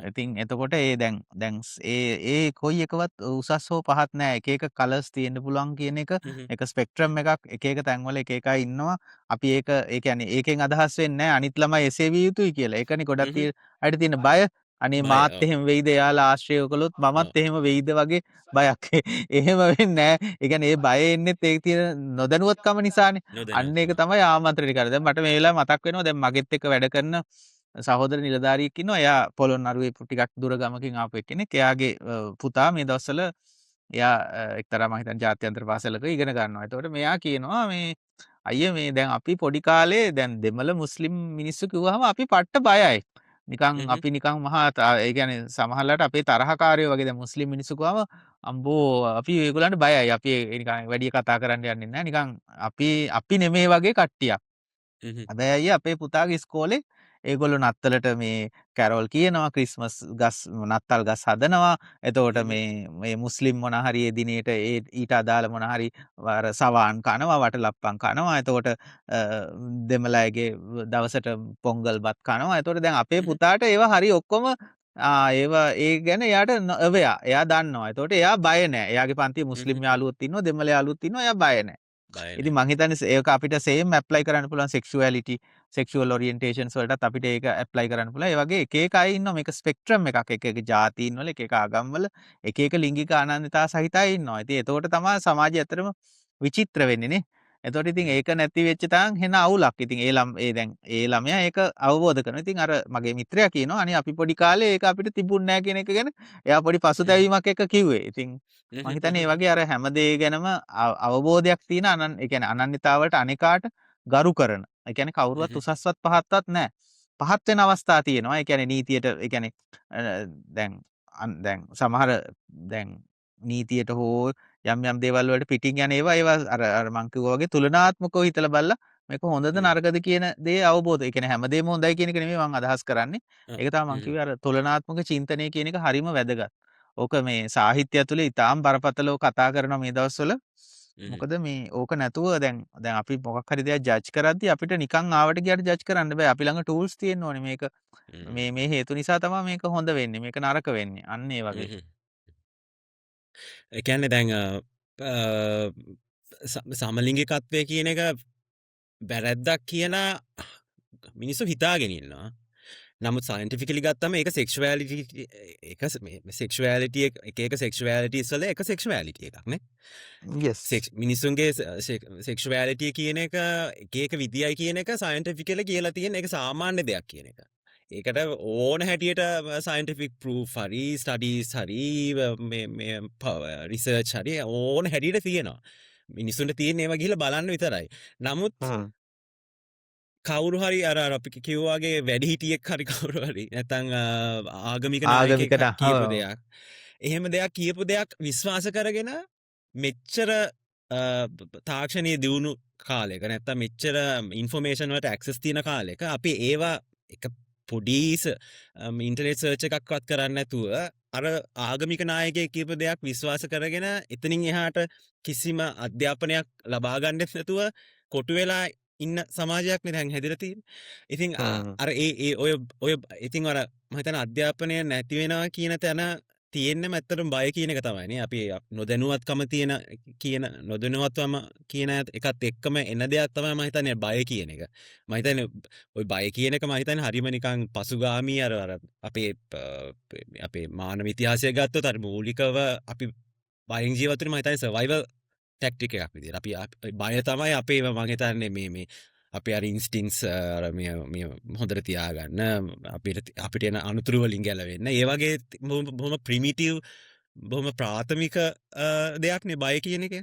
ඉතින් එතකොට දැන් ඒ කොයි එකවත් උසස් හෝ පහත් නෑ. එක කලර්ස් තියෙන්න පුළුවන් කියන එක ස්පෙක්ට්‍රම් එකක් එක තැන්වල එක අය ඉන්නවා. අපි ඒ කියන්නේ ඒකෙන් අදහස් වෙන්නේ නෑ අනිත් ළමයි එසේ විය යුතුයි කියලා. ඒකනේ ගොඩක් අයට තියෙන බය. අනේ බය මාත් එහෙම වෙයිද එයාලා ආශ්‍රය කළොත් මමත් එහෙම වෙයිද වගේ බයක්. එහෙම වෙන්නේ නැහැ. ඒ කියන්නේ ඒ බය එන්නෙත් ඒ තියෙන නොදැනුවත්කම නිසානේ. අන්න ඒක නොදැනුවත්කම. තමයි ආමන්ත්‍රණය කරන්නේ. දැන් මට මේ වෙලාවේ මතක් වෙනවා දැන් මගෙත් එක්ක වැඩ කරන සහෝදර නිලධාරියෙක් ඉන්නවා. එයා පොළොන්නරුවේ ටිකක් දුර ගමකින් ආපු එක්කෙනෙක්. එයාගේ පුතා මේ දවස්වල එයා එක්තරා මම හිතන්නේ ජාත්‍යන්තර පාසලක ඉගෙන ගන්නවා. එතකොට මෙයා කියනවා මේ අයියේ මේ දැන් අපි පොඩි කාලේ දැන් දෙමළ මුස්ලිම් මිනිස්සු කිව්වහම අපි පට්ට බයයි. නිකන් හ්ම්. අපි නිකන් මහා ඒ කියන්නේ සමහරලාට අපේ තරහකාරයෝ වගේ දැන් මුස්ලිම් මිනිස්සු කිව්වම අම්බෝ අපි ඒගොල්ලන්ට බයයි. අපි නිකන් වැඩි කතා කරන්න යන්නේ නැහැ. නිකන් අපි නෙමෙයි වගේ කට්ටියක්. හ්ම්. හැබැයි අයියා අපේ පුතාගේ ඉස්කෝලේ ඒගොල්ලෝ නත්තලට මේ කැරෝල් කියනවා ක්‍රිස්මස් ගස් නත්තල් ගස් හදනවා. එතකොට හ්ම්. මේ මුස්ලිම් මොන හරි ඒ දිනේට ඊට අදාළ මොන හරි අර සවාන් කනවා වටලප්පන් කනවා. එතකොට දෙමළ අයගේ දවසට පොංගල් බත් කනවා. එතකොට දැන් අපේ හ්ම්. පුතාට ඒවා හරි ඔක්කොම ඒවා ඒ ගැන එයාට එයා දන්නවා. එතකොට එයා බය නෑ. එයාගේ පන්තියේ මුස්ලිම් හ්ම්. යාළුවොත් ඉන්නවා, දෙමළ යාළුවොත් ඉන්නවා. එයා බය නෑ. බය ඉතින් නැහැ. මං හිතන්නේ ඒක අපිට සේම් ඇප්ලයි කරන්න පුළුවන් සෙක්ෂුවැලිටි සෙක්ෂුවල් ඔරියන්ටේෂන්ස් වලටත් අපිට ඒක ඇප්ලයි කරන්න පුළුවන්. ඒ වගේ එක එක අය ඉන්නවා මේක ස්පෙක්ට්‍රම් එකක්. එක එක ජාතීන් වල එක එක ආගම් වල එක එක ලිංගික අනන්‍යතා සහිත අය ඉන්නවා. ඉතින් එතකොට තමයි සමාජය ඇත්තටම විචිත්‍ර වෙන්නේ නේ. එතකොට ඉතින් ඒක නැති වෙච්ච තරම් වෙන අවුලක්. ඉතින් ඒ ළමයා ඒක අවබෝධ කරනවා. ඉතින් අර මගේ මිත්‍රයා කියනවා අනේ අපි පොඩි කාලේ ඒක අපිට තිබුණ නැහැ කියන එක ගැන එයා පොඩි පසුතැවීමක් එක කිව්වේ. ඉතින් මං හිතන්නේ ඒ වගේ අර හැම දේ ගැනම අවබෝධයක් තියෙන ඒ කියන්නේ අනන්‍යතාවලට අනිකාට ගරු කරන. ඒ කියන්නේ කවුරුවත් උසස්වත් පහත්වත් නැහැ. පහත් වෙන අවස්ථා තියෙනවා. ඒ කියන්නේ නීතියට ඒ කියන්නේ දැන් සමහර දැන් නීතියට හෝ යම් දේවල් වලට පිටින් යන ඒවා අර මං කිව්වා වගේ තුලනාත්මකව හිතලා බලලා මේක හොඳද නරකද කියන දේ අවබෝධ. ඒ කියන්නේ හැමදේම හොඳයි කියන එක නෙමෙයි මං අදහස් කරන්නේ. ඒක තමයි මං කිව්වේ අර තුලනාත්මක චින්තනය කියන එක හරිම වැදගත්. ඕක මේ සාහිත්‍ය ඇතුලේ ඉතාම බරපතලව කතා කරනවා මේ දවස්වල. මොකද මේ ඕක නැතුව දැන් අපි මොකක් හරි දෙයක් ජජ් කරද්දී අපිට නිකන් ආවට ගියට ජජ් කරන්න බෑ. අපි ළඟ ටූල්ස් තියෙන්න ඕනේ මේක මේ හේතු නිසා තමයි මේක හොඳ වෙන්නේ. මේක නරක වෙන්නේ. අන්න ඒ වගේ. ඒ කියන්නේ දැන් සමලිංගිකත්වය කියන එක වැරැද්දක් කියලා මිනිස්සු හිතාගෙන ඉන්නවා. නමුත් සයින්ටිෆිකලි ගත්තම ඒක සෙක්ෂුවැලිටි එක සෙක්ෂුවැලිටි එක සෙක්ෂුවැලිටිස් වල එක සෙක්ෂුවැලිටි එකක් නේ. yes මිනිස්සුන්ගේ සෙක්ෂුවැලිටිය කියන එක එක විදියයි කියන එක සයින්ටිෆිකලි කියලා තියෙන එක සාමාන්‍ය දෙයක් කියන එක. ඒකට ඕන හැටියට සයින්ටිෆික් ප්‍රූෆ් හරි ස්ටඩීස් හරි රිසර්ච් හරි ඕන හැටියට තියෙනවා. මිනිස්සුන්ට තියෙන ඒවා ගිහලා බලන්න විතරයි. නමුත් කවුරු හරි අර අපි කිව්වාගේ වැඩිහිටියෙක් හරි කවුරු හරි නැත්නම් ආගමික නායකයෙක් කියපු දෙයක්. එහෙම දෙයක් කියපු දෙයක් විශ්වාස කරගෙන මෙච්චර තාක්ෂණයේ දියුණු කාලයක නැත්නම් මෙච්චර ඉන්ෆෝමේෂන් වලට ඇක්සස් තියෙන කාලයක අපි ඒවා එක පොඩිස් ඉන්ටර්නෙට් සර්ච් එකක්වත් කරන්නේ නැතුව අර ආගමික නායකයෙක් කියපු දෙයක් විශ්වාස කරගෙන එතනින් එහාට කිසිම අධ්‍යාපනයක් ලබා ගන්නෙත් නැතුව කොටු වෙලා ඉන්න සමාජයක් නේ දැන් හැදිලා තියෙන්නේ. ඉතින් අර ඔය ඉතින් අර මම හිතන අධ්‍යාපනය නැති වෙනවා කියන තැන තියෙන්නම ඇත්තටම බය කියන එක තමයි නේ. අපි නොදැනුවත්කම කියන නොදැනුවත්වම කියන එකත් එක්කම එන දෙයක් තමයි මම හිතන්නේ බය කියන එක. මම හිතන්නේ ওই බය කියන එක මම හිතන්නේ හරිම නිකන් පසුගාමී අර අපේ මානව ඉතිහාසය ගත්තොත් අර මූලිකව අපි බයෙන් ජීවත් වෙන මම හිතන්නේ සර්වයිවල් ටැක්ටික් එකක් විදිහට. අපි බය තමයි අපේ මම හිතන්නේ මේ අපි අර ඉන්ස්ටින්ක්ස් අර මේ හොඳට තියාගන්න අපිට එන අනුතුරු වලින් ගැලවෙන්න. ඒ වගේ බොහොම ප්‍රිමිටිව් බොහොම ප්‍රාථමික දෙයක් නේ බය කියන එක.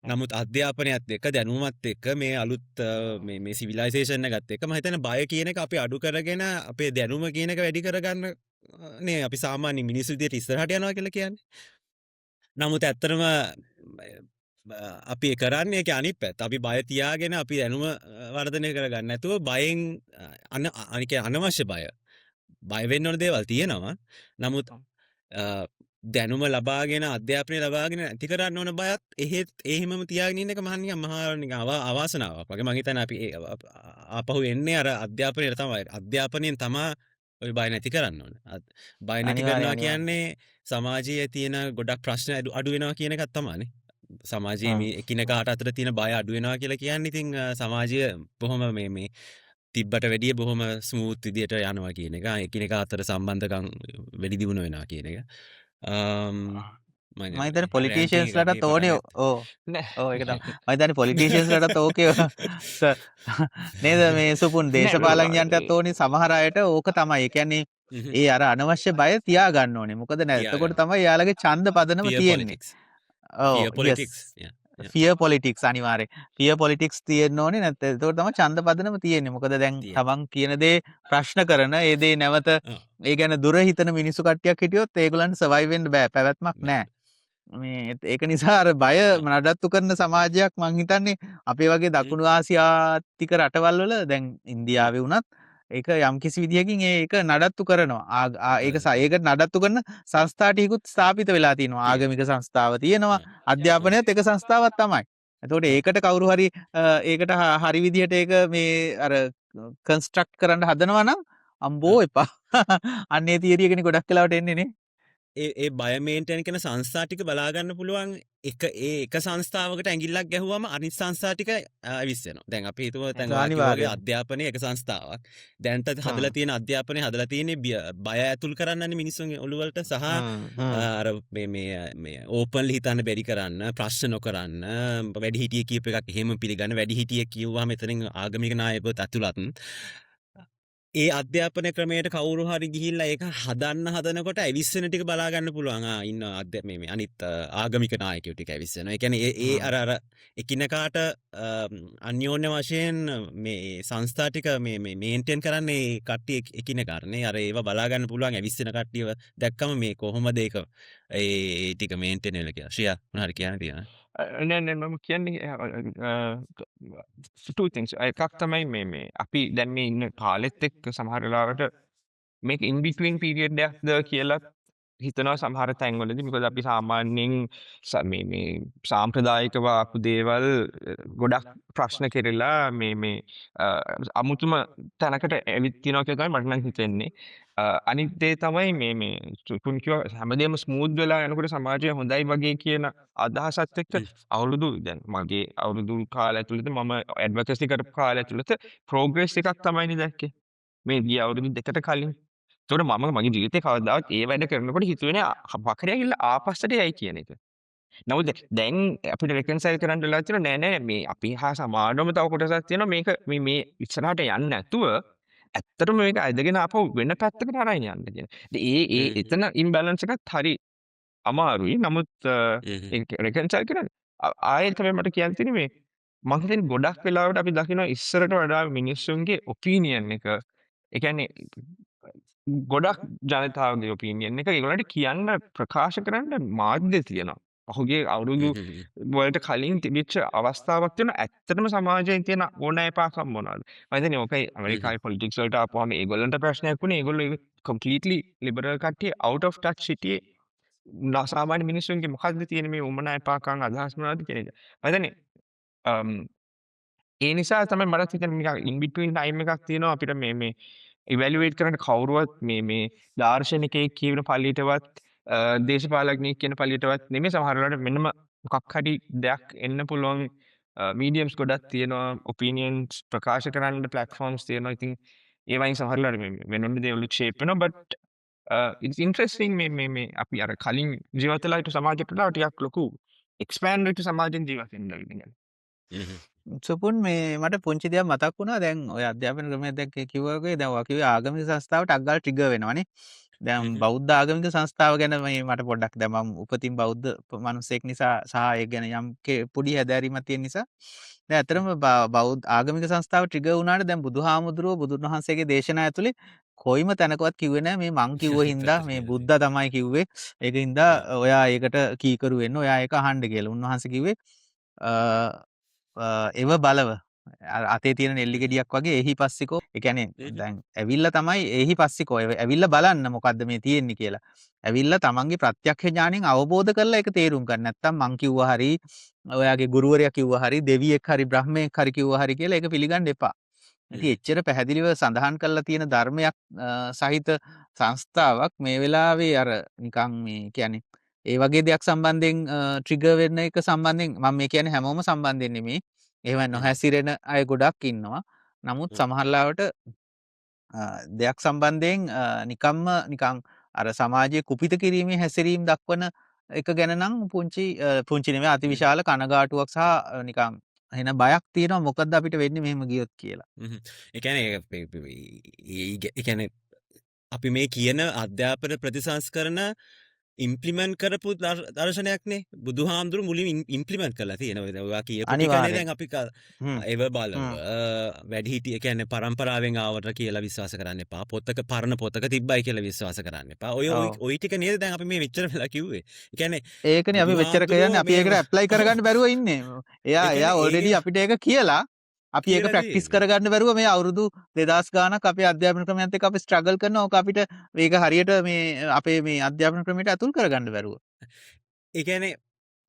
නමුත් අධ්‍යාපනයත් එක්ක දැනුමත් එක්ක මේ අලුත් මේ සිවිලයිසේෂන් එකත් එක්ක මම හිතන්නේ බය කියන එක අපි අඩු කරගෙන අපේ දැනුම කියන එක වැඩි කරගන්න නේ අපි සාමාන්‍ය මිනිස්සු විදියට ඉස්සරහට යනවා කියලා කියන්නේ. නමුත් ඇත්තටම අපි කරන්නේ ඒක අනිත් පැත්ත. අපි බය තියාගෙන අපි දැනුම වර්ධනය කරගන්න නැතුව බයෙන් අනික අනවශ්‍ය බය වෙන්න ඕන දේවල් තියෙනවා. නමුත් දැනුම ලබාගෙන අධ්‍යාපනය ලබාගෙන ඇති කරන්න ඕන බයත් එහෙමම තියාගෙන ඉන්න එක මහා නිකන් අවාසනාවක් වගේ. මම හිතන්නේ අපි ආපහු එන්නේ අර අධ්‍යාපනයට තමයි. අධ්‍යාපනයෙන් තමයි ඔය බය නැති කරන්න ඕන. බය නැති කරනවා කියන්නේ සමාජයේ තියෙන ගොඩක් ප්‍රශ්න අඩු වෙනවා කියන එකක් තමයිනේ. සමාජයේ මේ එකිනෙකාට අතර තියෙන බය අඩු වෙනවා කියලා කියන්නේ ඉතින් සමාජය බොහොම මේ තිබ්බට වැඩිය බොහොම ස්මූත් විදියට යනවා කියන එක. එකිනෙකා අතර සම්බන්ධකම් වැඩි දියුණු වෙනවා කියන එක. මම හිතන්නේ රෑන්ටිං පොලිටිෂියන්ස් එක අපි ලටත් පටන් ඕනේ ගත්තා. ඕ නෑ ඔව් ඒක තමයි. මම හිතන්නේ පොලිටිෂියන්ස් ලටත් ඕකේ නේද මේ සුපුන් නෑ දේශපාලඥයන්ටත් ඕනේ සමහර අයට ඕක තමයි. ඒ කියන්නේ ඒ අර අනවශ්‍ය බය තියාගන්න ඕනේ. මොකද එතකොට තියාගන්න. තමයි යාළගේ ඡන්ද පදනම පියර් තියෙන්නේ. පොලිටික්ස්. ඔව් peer yes. Politics. Fear politics අනිවාර්යෙන්. ෆියර් පොලිටික්ස් තියෙන්න ඕනේ නැත්නම් එතකොට තමයි ඡන්ද පදනම තියෙන්නේ. මොකද දැන් තියෙන්නේ. තමන් කියන දේ ප්‍රශ්න කරන ඒ දේ නැවත ඒ ගැන දුර හිතන මිනිස්සු කට්ටියක් හිටියොත් ඒගොල්ලන්ට සර්වයිව් වෙන්න බෑ. පැවැත්මක් නෑ. මේ ඒක නිසා අර බය නඩත්තු කරන සමාජයක් මං හිතන්නේ අපේ වගේ දකුණු ආසියාතික රටවල් වල දැන් ඉන්දියාවේ වුණත් ඒක යම්කිසි විදිහකින් ඒක නඩත්තු කරනවා. ඒක නඩත්තු කරන සංස්ථා ටිකකුත් ස්ථාපිත වෙලා තියෙනවා. ආගමික සංස්ථාව තියෙනවා. අධ්‍යාපනයත් එක සංස්ථාවක් තමයි. එතකොට ඒකට කවුරු හරි ඒකට හරි විදිහට ඒක මේ අර කන්ස්ට්‍රක්ට් කරන්න හදනවා නම් අම්බෝ එපා. අන්නේ තියරි එකනේ ගොඩක් වෙලාවට එන්නේ නේ. ඒ බය මේන්ටේන් කරන සංස්ථා ටික බලා ගන්න පුළුවන් එක සංස්ථාවකට ඇඟිල්ලක් ගැහුවම අනිත් සංස්ථා ටික ඇවිස්සෙනවා. දැන් අපි හිතමු දැන් ඔයා කිව්වාගේ අධ්‍යාපනය එක සංස්ථාවක්. දැන්ට හදලා තියෙන අධ්‍යාපනය හදලා තියෙන්නේ බය ඇතුල් කරන්නනේ මිනිස්සුන්ගේ ඔළුව වලට සහ අර මේ ඕපන්ලි හිතන්න බැරි කරන්න, ප්‍රශ්න නොකරන්න, වැඩි හිටිය කියප එකක් එහෙම පිළිගන්න, වැඩි හිටිය කිව්වම එතනින් ආගමික නායකයෝත් ඇතුළත් ඒ අධ්‍යාපන ක්‍රමයට කවුරු හරි ගිහිල්ලා ඒක හදන්න හදනකොට ඇවිස්සෙන ටික බලා ගන්න පුළුවන්. ඉන්න මේ අනිත් ආගමික නායකයෝ ටික ඇවිස්සෙනවා. ඒ කියන්නේ ඒ අර එකිනෙකාට අන්‍යෝන්‍ය වශයෙන් මේ සංස්ථා ටික මේ මේන්ටේන් කරන්නේ කට්ටිය එකිනෙකාටනේ. අර ඒව බලා ගන්න පුළුවන් ඇවිස්සෙන කට්ටියව දැක්කම මේ කොහොමද ඒක ඒ ටික මේන්ටේන් වෙලා කියලා. ශ්‍රියා මොනාරි කියන්න තියෙනවා. නෑ මම කියන්නේ two things. එකක් තමයි මේ අපි දැන් මේ ඉන්න කාලෙත් එක්ක සමහර වෙලාවට මේක in between period එකක්ද කියලා හිතනවා සමහර තැන්වලදී. මොකද අපි සාමාන්‍යයෙන් මේ සාම්ප්‍රදායිකව ආපු දේවල් ගොඩක් ප්‍රශ්න කෙරෙලා මේ අමුතුම තැනකට ඇවිත් තියෙනවා කියලා තමයි මට නම් හිතෙන්නේ. අනිත් දේ තමයි මේ තුන් කිව්වා හැමදේම ස්මූත් වෙලා යනකොට සමාජය හොඳයි වගේ කියන අදහසත් එක්ක අවුරුදු දැන් මගේ අවුරුදු කාලය ඇතුළත මම ඇඩ්වොකසි කරපු කාලය ඇතුළත ප්‍රෝග්‍රස් එකක් තමයිනේ දැක්කේ. මේ ගිය අවුරුදු දෙකට කලින්. ඒතකොට මම මගේ ජීවිතේ කවදාවත් ඒ වැඩ කරනකොට හිතුවේ නෑ වකරේ ගිහලා ආපස්සට යයි කියන එක. නමුත් දැන් අපිට රෙකන්සයිල් කරන්න වෙලා තියෙනවා නෑ මේ අපි හා සමානවම තව කොටසක් තියෙනවා මේක මේ ඉස්සරහට යන්නේ නැතුව ඇත්තටම මේක ඇදගෙන ආපහු වෙන පැත්තකට අරන් යන්න කියන. ඒ එතන ඉම්බැලන්ස් එකත් හරි අමාරුයි. නමුත් ඒක රෙකන්සයිල් කරන්න ආයෙත් තමයි මට කියන්න තියෙන්නේ මේ මම හිතන්නේ ගොඩක් වෙලාවට අපි දකිනවා ඉස්සරට වඩා මිනිස්සුන්ගේ ඔපිනියන් එක ඒ කියන්නේ ගොඩක් ජනතාවගේ ඔපිනියන් එක ඒගොල්ලන්ට කියන්න ප්‍රකාශ කරන්න මාධ්‍ය තියෙනවා. පහුගිය අවුරුදු වලට කලින් තිබිච්ච අවස්ථාවක් තියෙනවා. ඇත්තටම සමාජයේ තියෙන ඕනෑපාකම් මොනවද? මම හිතන්නේ ඕකයි ඇමරිකාවේ පොලිටික්ස් වලට ආපුවාම ඒගොල්ලන්ට ප්‍රශ්නයක් වුණේ ඒගොල්ලෝ කම්ප්ලීට්ලි ලිබරල් කට්ටිය out of touch සිටියේ සාමාන්‍ය මිනිස්සුන්ගේ මොකක්ද තියෙන මේ උමනායපාකම් අදහස් මොනවද කියන එක. මම හිතන්නේ ඒ නිසා තමයි මට හිතෙන්නේ නිකන් in between time එකක් තියෙනවා අපිට මේ ඉවැලුවේට් කරන්න කවුරුවත් මේ දාර්ශනිකයෙක් කියන පළියටවත් දේශපාලඥයෙක් කියන පළියටවත් නෙමෙයි සමහර වෙලාවට මෙන්නම මොකක් හරි දෙයක් එන්න පුළුවන් මීඩියම්ස් ගොඩක් තියෙනවා ඔපිනියන්ස් ප්‍රකාශ කරන්න ප්ලැට්ෆෝම්ස් තියෙනවා. ඉතින් ඒවයින් සමහර වෙලාවට වෙනොන්න දේවලුත් ෂේප් වෙනවා. බට් it's interesting මේ අපි අර කලින් ජීවත් වෙලා හිටපු සමාජයට වඩා ටිකක් ලොකු එක්ස්පෑන්ඩ් වෙච්ච සමාජෙන් ජීවත් වෙන්න ඉන්නේ. සුපුන් මේ මට පුංචි දෙයක් මතක් වුණා. දැන් ඔය අධ්‍යාපන ක්‍රමයක් දැන් කිව්වා වගේ දැන් ඔයා කිව්වේ ආගමික සංස්ථාවට අග්ගල් ට්‍රිගර් වෙනවනේ. දැන් බෞද්ධ ආගමික සංස්ථාව ගැන මේ මට පොඩ්ඩක් දැන් මම උපතින් බෞද්ධ මිනිසෙක් නිසා සහ ඒක ගැන යම් පොඩි හැදෑරීමක් තියෙන නිසා දැන් ඇත්තටම බෞද්ධ ආගමික සංස්ථාව ට්‍රිගර් වුණාට දැන් බුදුහාමුදුරුවෝ බුදුන් වහන්සේගේ දේශනා ඇතුලේ කොයිම තැනකවත් කිව්වේ නැහැ මේ මං කිව්ව හින්දා මේ බුද්ධ තමයි කිව්වේ ඒක හින්දා ඔයා ඒකට කීකරු වෙන්න ඔයා ඒක අහන්න කියලා. උන්වහන්සේ කිව්වේ එව බලව අතේ තියෙන නෙල්ලි ගෙඩියක් වගේ එහි පස්සිකෝ ඒ කියන්නේ දැන් ඇවිල්ලා තමයි එහි පස්සිකෝ ඇවිල්ලා බලන්න මොකද්ද මේ තියෙන්නේ කියලා. ඇවිල්ලා තමන්ගේ ප්‍රත්‍යක්ෂ ඥාණයෙන් අවබෝධ කරලා ඒක තේරුම් ගන්න. නැත්තම් මං කිව්වා හරි ඔයාගේ ගුරුවරයා කිව්වා හරි දෙවියෙක් හරි බ්‍රහ්මයෙක් හරි කිව්වා හරි කියලා ඒක පිළිගන්න එපා. ඉතින් එච්චර පැහැදිලිව සඳහන් කරලා තියෙන ධර්මයක් සහිත සංස්ථාවක් මේ වෙලාවේ අර නිකන් මේ කියන්නේ ඒ වගේ දෙයක් සම්බන්ධයෙන් ට්‍රිගර් වෙන්න එක සම්බන්ධයෙන් මම මේ කියන්නේ හැමෝම සම්බන්ධයෙන් නෙමෙයි. එහෙම නොහැසිරෙන අය ගොඩක් ඉන්නවා. නමුත් සමහරලාවට දෙයක් සම්බන්ධයෙන් නිකන් අර සමාජයේ කුපිත කිරීමේ හැසිරීම් දක්වන එක ගැන නම් පුංචි නෙමෙයි අතිවිශාල කනගාටුවක් සහ නිකන් එන බයක් තියෙනවා මොකද්ද අපිට වෙන්නේ මෙහෙම ගියොත් කියලා. ඒ කියන්නේ අපි මේ කියන අධ්‍යාපන ප්‍රතිසංස්කරණ ඉම්ප්ලිමන්ට් කරපු දර්ශනයක්නේ බුදුහාමුදුරු මුලින් ඉම්ප්ලිමන්ට් කරලා තියෙනවා. ඔයා කියපු ටිකනේ දැන් අපි ඒව බලව වැඩිහිටිය කියන්නේ පරම්පරාවෙන් ආවට කියලා විශ්වාස කරන්න එපා. පරණ පොතක තිබ්බයි කියලා විශ්වාස කරන්න එපා. ඔය ටික නේද දැන් අපි මේ මෙච්චර වෙලා කිව්වේ. ඒ කියන්නේ ඒකනේ අපි මෙච්චර කියන්නේ අපි ඒකට ඇප්ලයි කරගන්න බැරුව ඉන්නේ. එයා ඔල්රෙඩි අපිට ඒක කියලා අපි ඒක ප්‍රැක්ටිස් කරගන්න බැරුව මේ අවුරුදු 2000 ගානක් අපේ අධ්‍යාපන ක්‍රමයත් එක්ක අපි ස්ට්‍රගල් කරනවා. ඕක අපිට මේක හරියට මේ අපේ මේ අධ්‍යාපන ක්‍රමයට අතුල් කරගන්න බැරුව. ඒ කියන්නේ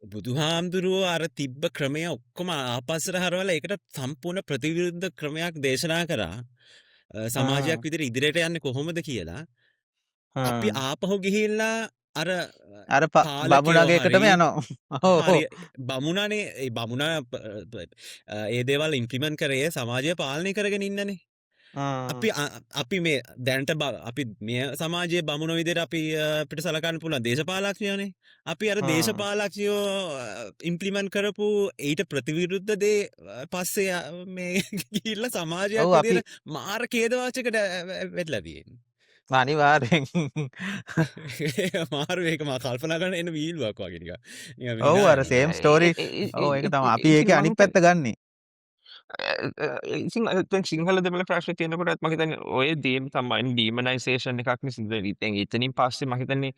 බුදුහාමුදුරුවෝ අර තිබ්බ ක්‍රමය ඔක්කොම ආපස්සට හරවලා ඒකට සම්පූර්ණ ප්‍රතිවිරුද්ධ ක්‍රමයක් දේශනා කරා. සමාජයක් විදිහට ඉදිරියට යන්නේ කොහොමද කියලා. අපි ආපහු ගිහිල්ලා අර බමුණගේ එකටම යනවා. බමුණනේ ඒ බමුණා ඒ දේවල් ඉම්ප්ලිමන්ට් කරේ සමාජය පාලනය කරගෙන ඉන්නනේ. අපි මේ දැනට අපි මේ සමාජයේ බමුණ විදිහට අපිට සලකන්න පුළුවන් දේශපාලඥයෝනේ. අපි අර දේශපාලඥයෝ ඉම්ප්ලිමන්ට් කරපු ඊට ප්‍රතිවිරුද්ධ දේ පස්සේ මේ ගිහිල්ලා සමාජයක් විදිහට මාර ඛේදවාචකයට වැටලා තියෙන්නේ. අනිවාර්යෙන් මාරු ඒක මා කල්පනා කරන එන වීල්ුවක් වගේ නිකන්. ඔව් අර සේම් ස්ටෝරි. ඔව් ඒක තමයි අපි ඒකේ අනිත් පැත්ත ගන්නෙ. ඉතින් සිංහල දෙමළ ප්‍රශ්න තියෙනකොට මම හිතන්නේ ඔය දේම තමයි ඩීමනයිසේෂන් එකක් නේ. ඉතින් එතනින් පස්සේ මම හිතන්නේ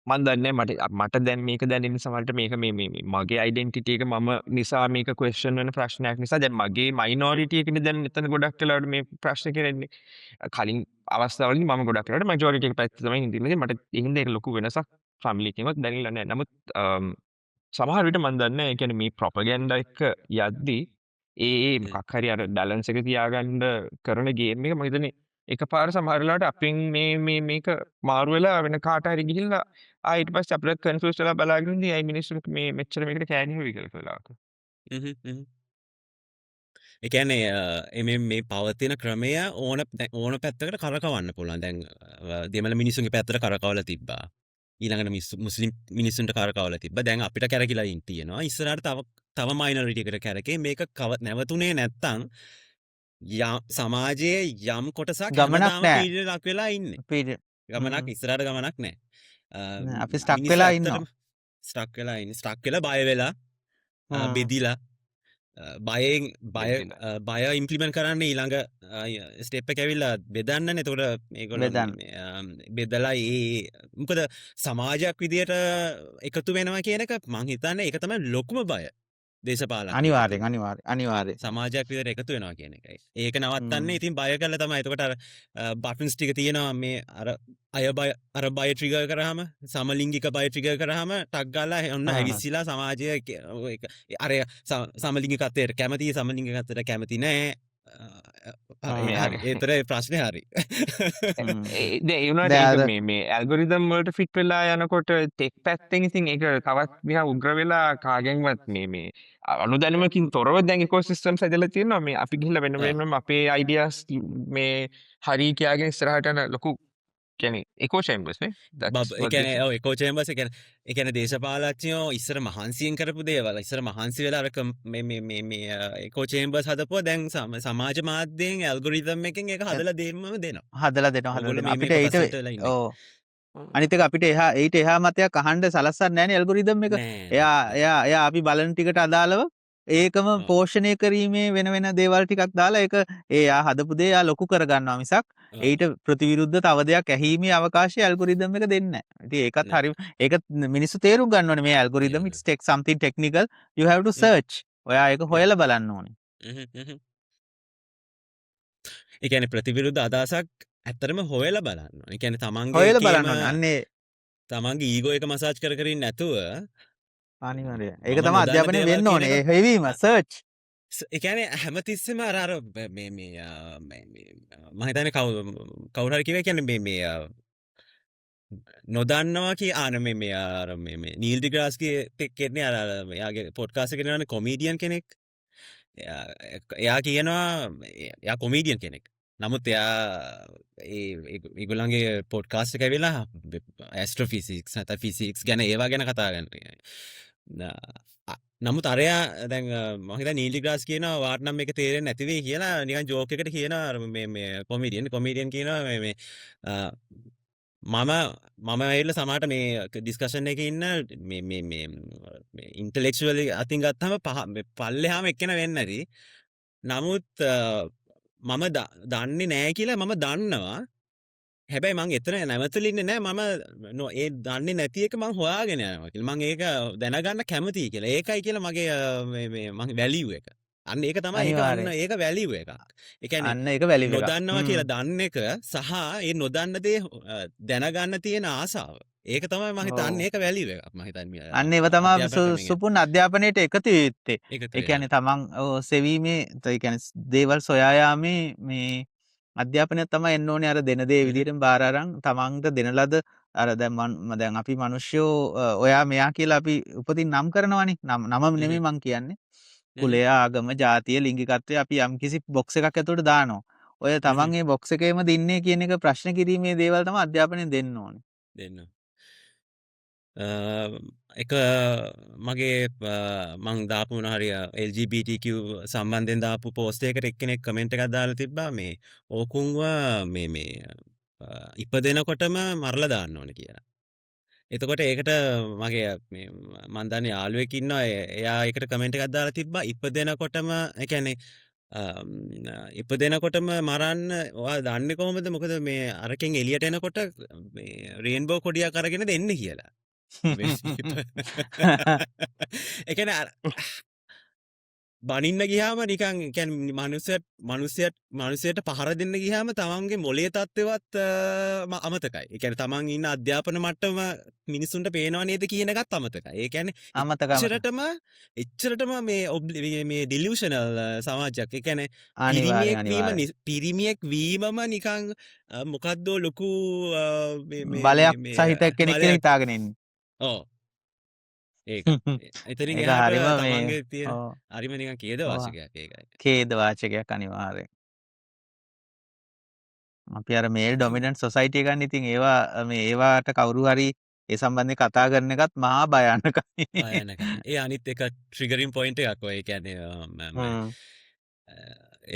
මන් දන්නේ මට දැන් මේක දැනෙන සමහරට මේක මේ මගේ ඩෙන්ටිටි එක මම නිසා මේක ක්වෙස්චන් වෙන ප්‍රශ්නයක් නිසා දැන් මගේ මයිනොරිටි එකනේ දැන් එතන ගොඩක් වෙලාවට මේ ප්‍රශ්න කරන්නේ. කලින් අවස්ථාවලදී මම ගොඩක් වෙලාවට මැජොරිටි එක පැත්තේ තමයි හිටින්නේ. මට එහෙනම් ඒක ලොකු වෙනසක් ෆැමිලි එකෙන්වත් දැනෙලා නැහැ. නමුත් සමහර විට මන් දන්නේ ඒ කියන්නේ මේ ප්‍රොපගැන්ඩා එක යද්දී ඒ මොකක් හරි අර බැලන්ස් එක තියාගන්න කරන ගේම් එක මම හිතන්නේ එකපාර සමහර වෙලාවට අපෙන් මේක මාරු වෙලා වෙන කාට හරි ගිහිල්ලා ඊට පස්සේ අපිට කන්ෆියුස් වෙලා බලාගෙන ඉඳී අය මිනිස්සු මේ මෙච්චර මේකට කෑණි වෙවි කියලා වෙලාවක. ඒ කියන්නේ මේ පවතින ක්‍රමය ඕන පැත්තකට කරකවන්න පුළුවන්. දැන් දෙමළ මිනිස්සුන්ගේ පැත්තට කරකවලා තිබ්බා. ඊළඟට මුස්ලිම් මිනිස්සුන්ට කරකවලා තිබ්බා. දැන් අපිට කැරකිලා තියෙනවා. ඉස්සරහට තව මයිනොරිටි එකට කැරකේ මේක නැවතුනේ නැත්තම් සමාජයේ යම් කොටසක් ගමනක් නැහැ. පීඩනයට ලක් වෙලා ඉන්නේ. ගමනක් ඉස්සරහට ගමනක් නැහැ. අපි ස්ටක් වෙලා ඉන්නවා. ස්ටක් වෙලා බය වෙලා බෙදිලා බය ඉම්ප්ලිමන්ට් කරන්න ඊළඟ ස්ටෙප් එක ඇවිල්ලා බෙදන්නනේ. එතකොට මේගොල්ලෝ බෙදලා මොකද සමාජයක් විදියට එකතු වෙනවා කියන එක මං හිතන්නේ ඒක තමයි ලොකුම බය. දේශපාලන අනිවාර්යෙන් සමාජයක් විදියට එකතු වෙනවා කියන එකයි. ඒක නවත්තන්නේ ඉතින් බය කරලා තමයි. එතකොට අර බටන්ස් ටික තියෙනවා මේ අර බය ට්‍රිගර් කරාම සමලිංගික බය ට්‍රිගර් කරාම ටක් ගාලා ඔන්න හැවිසිලා සමාජය අර සමලිංගිකත්වයට කැමති සමලිංගිකත්වයට කැමති නැහැ. ඒතර ප්‍රශ්නේ හරි. ඒ වුණාට මේ ඇල්ගොරිතම් වලට ෆිට වෙලා යනකොට ටෙක් පැත්තෙන් ඉතින් ඒක තවත් නිකන් උග්‍ර වෙලා කාගෙන්වත් මේ අනුදැනුමකින් තොරව දැන් ඉකෝසිස්ටම්ස් හැදලා තියෙනවා. මේ අපි ගිහිල්ලා වෙන වෙනම අපේ අයිඩියාස් මේ හරි කියාගෙන ඉස්සරහට යන ලොකු කියන්නේ එකෝ චේම්බර්ස් නේ. ඒ කියන්නේ ඔව් එකෝ චේම්බර්ස් ඒ කියන්නේ දේශපාලඥයෝ ඉස්සර මහන්සියෙන් කරපු දේවල් ඉස්සර මහන්සි වෙලා අර මේ එකෝ චේම්බර්ස් හදපුවා දැන් සමාජ මාධ්‍යයෙන් ඇල්ගොරිතම් එකෙන් ඒක හදලා දෙනවා. අපිට අනිත් එක අපිට ඊට එහා මතයක් අහන්න සලස්සන්නේ නැහැ නේ ඇල්ගොරිතම් එක. එයා අපි බලන ටිකට අදාළව ඒකම පෝෂණය කිරීමේ වෙන දේවල් ටිකක් දාලා ඒක එයා හදපු දේ එයා ලොකු කරගන්නවා මිසක් ඊට ප්‍රතිවිරුද්ධ තව දෙයක් ඇහිීමේ අවකාශය ඇල්ගොරිතම් එක දෙන්නේ නැහැ. ඉතින් ඒකත් හරි. ඒක මිනිස්සු තේරුම් ගන්න ඕනේ මේ algorithm it's take something technical you have to search. ඔයා ඒක හොයලා බලන්න ඕනේ. ඒ කියන්නේ ප්‍රතිවිරුද්ධ අදහසක් ඇත්තටම හොයලා බලන්න ඕනේ. ඒ කියන්නේ තමන්ගේ ඊගෝ එක මසාජ් කර ඉන්න නැතුව අනිවාර්යයෙන්. ඒක තමයි අධ්‍යාපනය වෙන්න ඕනේ. ඒ හෙවීම සර්ච්. ඒ කියන්නේ හැමතිස්සෙම අර මේ මම හිතන්නේ කවුරු හරි කිව්වා කියන්නේ මේ නොදන්නවා මේ නීල් ඩිග්‍රාස්ගේ කෙනෙක් අර එයාගේ පොඩ්කාස්ට් එකේ නේද කොමීඩියන් කෙනෙක්. එයා කියනවා එයා කොමීඩියන් කෙනෙක්. නමුත් එයා ඒගොල්ලන්ගේ පොඩ්කාස්ට් එක ඇවිල්ලා ඇස්ට්‍රොෆිසික්ස් නැත්නම් ෆිසික්ස් ගැන ඒවා ගැන කතා කරනවා. නමුත් අරයා දැන් මම හිතන්නේ නීල් ඩිග්‍රාස් කියනවා වාට නම් මේක තේරෙන්නේ නැති වෙයි කියලා නිකන් ජෝක් එකකට කියනවා මේ කොමීඩියන් කියනවා මේ මම ඇවිල්ලා සමහරට මේ ඩිස්කෂන් එකේ ඉන්න මේ ඉන්ටෙලෙක්චුවලි අතින් ගත්තම පල්ලෙහාම එක්කෙනා වෙන්නේ නැති. නමුත් මම දන්නේ නැහැ කියලා මම දන්නවා. හැබැයි මං එතන නැවතලා ඉන්නේ නැහැ. මම ඒ දන්නේ නැති එක මං හොයාගෙන යනවා කියලා. මං ඒක දැනගන්න කැමතියි කියලා. ඒකයි කියලා මගේ මේ මං වැලියු එක. අන්න ඒක තමයි ඒක වැලියු එකක්. ඒ කියන්නේ අන්න ඒක වැලියු එකක්. නොදන්නවා කියලා දන්න එක සහ ඒ නොදන්න දේ දැනගන්න තියෙන ආසාව. ඒක තමයි මම හිතන්නේ ඒක වැලියු එකක් මම හිතන්නේ. අන්න ඒව තමයි සුපුන් අධ්‍යාපනයට එකතු යුත්තේ. ඒ කියන්නේ තමන් සෙවීමේ ඒ කියන්නේ දේවල් සොයා යාමේ මේ අධ්‍යාපනය තමයි එන්න ඕනේ අර දෙන දේ විදිහටම බාර අරන් තමන්ට දෙන ලද අර දැන් අපි මිනිස්සුયો ඔයා මෙයා කියලා අපි උපතින් නම් කරනවනේ. නම නෙමෙයි මං කියන්නේ. කුලය ආගම ජාතිය ලිංගිකත්වය අපි යම්කිසි බොක්ස් එකක් ඇතුළට දානවා. ඔය තමන් මේ බොක්ස් එකේම දින්නේ කියන එක ප්‍රශ්න කිරීමේ දේවල් තමයි අධ්‍යාපනයෙන් දෙන්න ඕනේ. දෙන්න. එක මගේ මං දාපු මොන හරි LGBTQ සම්බන්ධයෙන් දාපු පෝස්ට් එකකට එක්කෙනෙක් කමෙන්ට් එකක් දාලා තිබ්බා මේ ඕකුන්ව මේ ඉපදෙනකොටම මරලා දාන්න ඕනේ කියලා. එතකොට ඒකට මගේ මන් දන්නේ යාළුවෙක් ඉන්නවා එයා ඒකට කමෙන්ට් එකක් දාලා තිබ්බා ඉපදෙනකොටම ඒ කියන්නේ ඉපදෙනකොටම මරන්න ඔයා දන්නේ කොහොමද මොකද මේ අරකින් එළියට එනකොට මේ රේන්බෝ කොඩියක් අරගෙන දෙන්නේ කියලා. ඒ කියන්නේ බනින්න ගියාම නිකන් කියන්නේ මනුස්සයට පහර දෙන්න ගියාම තමන්ගේ මොළයේ තත්ත්වවත් අමතකයි. ඒ කියන්නේ තමන් ඉන්න අධ්‍යාපන මට්ටම මිනිසුන්ට පේනව නේද කියන එකත් අමතකයි. ඒ කියන්නේ එච්චරටම මේ ඩිලියුෂනල් සමාජයක්. ඒ කියන්නේ පිරිමියෙක් වීමම නිකන් මොකද්ද ලොකු බලයක් සහිත කෙනෙක් කියලා හිතාගෙන ඉන්නේ. ඔව්. ඒක එතනින් එහාට තමන්ගේ තියෙන හරිම නිකන් ඛේද වාචකයක් ඒකයි. ඛේද වාචකයක් අනිවාර්යෙන්. අපි අර මේල් ඩොමිනන්ට් සොසයිටි එකක් ඉතින් ඒවාට කවුරු හරි ඒ සම්බන්ධයෙන් කතා කරන එකත් මහා භයානකයි. ඒ අනිත් එක ට්‍රිගරින් පොයින්ට් එකක් ඔය කියන්නේ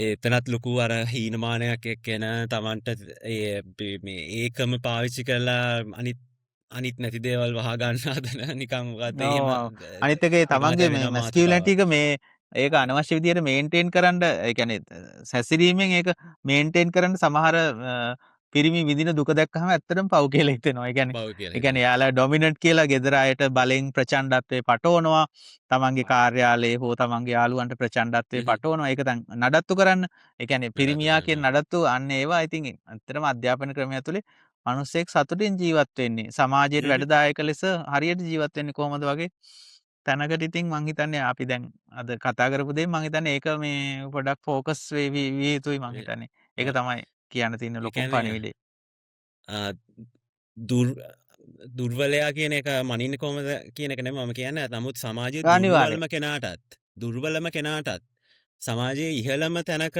එතනත් ලොකු අර හීනමානයක් එක්කෙන තමන්ට මේ ඒකම පාවිච්චි කරලා අනිත් නැති දේවල් වහා ගන්න හදන නිකන් මොකද එහෙම අනිත් එකේ තමන්ගේ මේ මැස්කියුලිනිටි එක මේ ඒක අනවශ්‍ය විදියට මේන්ටේන් කරන්න ඒ කියන්නේ සැසිරීමෙන් ඒක මේන්ටේන් කරන්න සමහර පිරිමි විඳින දුක දැක්කහම ඇත්තටම පව් කියලා හිතෙනවා. ඒ කියන්නේ යාලා ඩොමිනන්ට් කියලා ගෙදර අයට බලෙන් ප්‍රචණ්ඩත්වයේ පටවනවා. තමන්ගේ කාර්යාලයේ හෝ තමන්ගේ යාළුවන්ට ප්‍රචණ්ඩත්වයේ පටවනවා. ඒක දැන් නඩත්තු කරන්න. ඒ කියන්නේ පිරිමියා කියන නඩත්තු අන්න ඒවා ඉතින් ඇත්තටම අධ්‍යාපන ක්‍රමය ඇතුලේ මිනිස්සෙක් සතුටින් ජීවත් වෙන්නේ සමාජයට වැඩදායක ලෙස හරියට ජීවත් වෙන්නේ කොහොමද වගේ තැනකට ඉතින් මං හිතන්නේ අපි දැන් අද කතා කරපු දේ මං හිතන්නේ ඒක මේ පොඩක් ફોකස් වෙවි යුතුයි මං හිතන්නේ. ඒක තමයි කියන්න තියෙන ලොකුම පණිවිඩය. දුර්වලයා කියන එක මනින්නේ කොහොමද කියන එක නෙමෙයි මම කියන්නේ. නමුත් සමාජයේ දුර්වලම කෙනාටත් සමාජයේ ඉහළම තැනක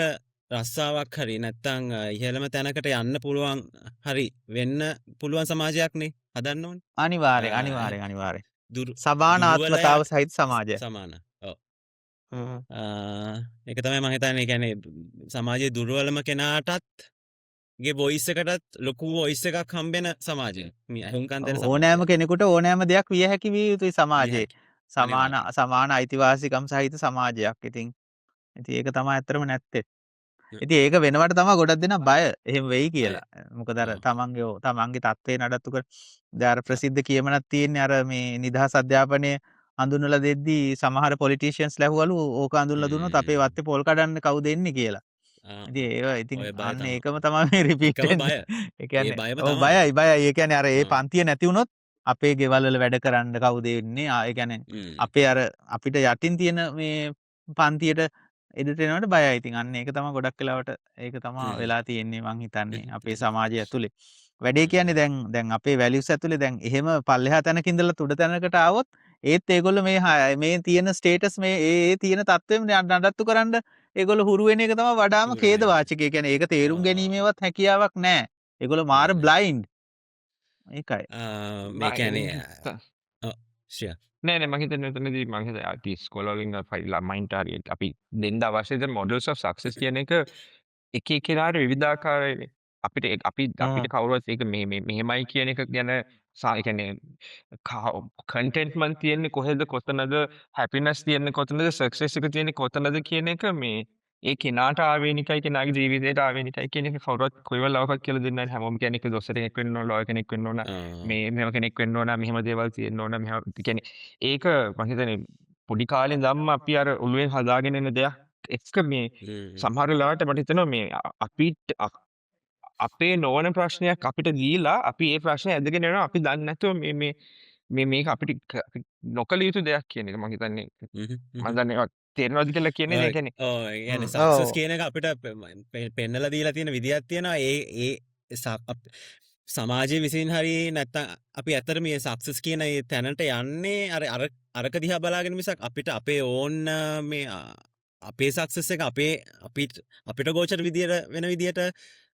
රස්සාවක් හරි නැත්තම් ඉහළම තැනකට යන්න පුළුවන් හරි වෙන්න පුළුවන් සමාජයක්නේ හදන්න ඕනේ. අනිවාර්යෙන්. සමාන ආත්මතාව සහිත සමාජය. සමාන. ඔව්. ඒක තමයි මම හිතන්නේ. කියන්නේ සමාජයේ දුර්වලම කෙනාටත් ගේ වොයිස් එකටත් ලොකු වොයිස් එකක් හම්බෙන සමාජය. අහුම්කම් දෙන ඕනෑම කෙනෙකුට ඕනෑම දෙයක් විය හැකි විය යුතුයි සමාජයේ. සමාන අයිතිවාසිකම් සහිත සමාජයක්. ඉතින් ඒක තමයි ඇත්තටම නැත්තේ. ඉතින් ඒක වෙනවට තමයි ගොඩක් දෙනා බය එහෙම වෙයි කියලා. මොකද අර තමන්ගේ තත්ත්වේ නඩත්තු කර දැන් ප්‍රසිද්ධ කියමනක් තියෙන්නේ අර මේ නිදහස් අධ්‍යාපනයේ හඳුන්වලා දෙද්දී සමහර පොලිටිෂියන්ස් ලැහුවලු ඕක හඳුන්වලා දුන්නොත් අපේ වත්තේ පොල් කඩන්න කවුද එන්නේ කියලා. ඉතින් අන්න ඒකම තමයි මේ රිපීට් වෙන්නේ. ඒ කියන්නේ බයයි. ඒ කියන්නේ අර ඒ පන්තිය නැති වුණොත් අපේ ගෙවල් වල වැඩ කරන්න කවුද එන්නේ? ඒ කියන්නේ අපේ අර අපිට යටින් තියෙන මේ පන්තියට එදට එනවට බයයි. ඉතින් අන්න ඒක තමයි ගොඩක් වෙලාවට ඒක තමයි වෙලා තියෙන්නේ මං හිතන්නේ අපේ සමාජය ඇතුලේ. වැඩේ කියන්නේ දැන් අපේ වැලියුස් ඇතුලේ දැන් එහෙම පල්ලෙහා තැනක ඉඳලා තුඩ තැනකට ආවොත් ඒත් ඒගොල්ලෝ මේ තියෙන ස්ටේටස් මේ තියෙන තත්ත්වෙම නඩත්තු කරන්න ඒගොල්ලෝ හුරු වෙන එක තමයි වඩාම හුරු ඛේද වෙන එක. වාචකය. කියන්නේ ඒක තේරුම් ගැනීමේවත් හැකියාවක් නැහැ. ඒගොල්ලෝ මාර නෑ නෑ. බ්ලයින්ඩ්. ඒකයි. මේ කියන්නේ බයි ඔව් ෂියර්. නෑ මං හිතන්නේ එතනදී මං හිතන්නේ අපි ඉස්කෝලේ වලින් ළමයින්ට හරියට අපි දෙන්න අවශ්‍ය දෙන මොඩල්ස් ඔෆ් සක්සස් කියන එක එක එක්කෙනාට විවිධාකාරයිනේ. අපිට කවුරුවත් ඒක මෙහෙමයි කියන එක ගැන ඒ කියන්නේ කන්ටෙන්ට්මන්ට් තියෙන්නේ කොහෙද කොතනද හැපිනස් තියෙන්නේ කොතනද සක්සස් එක තියෙන්නේ කොතනද කියන එක මේ ඒ කෙනාට ආවේනිකයි කෙනාගේ ජීවිතයට ආවේනිකයි කියන එක කවුරුවත් කොයි වෙලාවකත් කියලා දෙන්නේ නැහැ. හැමෝම කියන්නේ දොස්තර කෙනෙක් වෙන්න ඕන, ලෝයර් කෙනෙක් වෙන්න ඕන, මෙහෙම කෙනෙක් වෙන්න ඕන, මෙහෙම දේවල් තියෙන්න ඕන, මෙහෙම කියන්නේ ඒක මම හිතන්නේ පොඩි කාලේ ඉඳන්ම අපි අර ඔළුවෙන් හදාගෙන එන දෙයක් එක්ක මේ සමහර වෙලාවට මට හිතෙනවා මේ අපිට අපේ නොවන ප්‍රශ්නයක් අපිට දීලා අපි ඒ ප්‍රශ්නේ ඇදගෙන යනවා අපි දන්නේ නැතුව මේක අපිට නොකළ යුතු දෙයක් කියන එක මම හිතන්නේ මම දන්නේ තේරෙනවද කියලා කියන්නේ ඒ කියන්නේ ඔව් ඒ කියන්නේ සක්සස් කියන එක අපිට පෙන්නලා දීලා තියෙන විදියක් තියෙනවා සමාජය විසින් හරි නැත්තම් අපි ඇත්තට මේ සක්සස් කියන ඒ තැනට යන්නේ අරක දිහා බලාගෙන මිසක් අපිට අපේ ඕන් මේ අපේ සක්සස් එක අපිට ගෝචර විදියට වෙන විදියට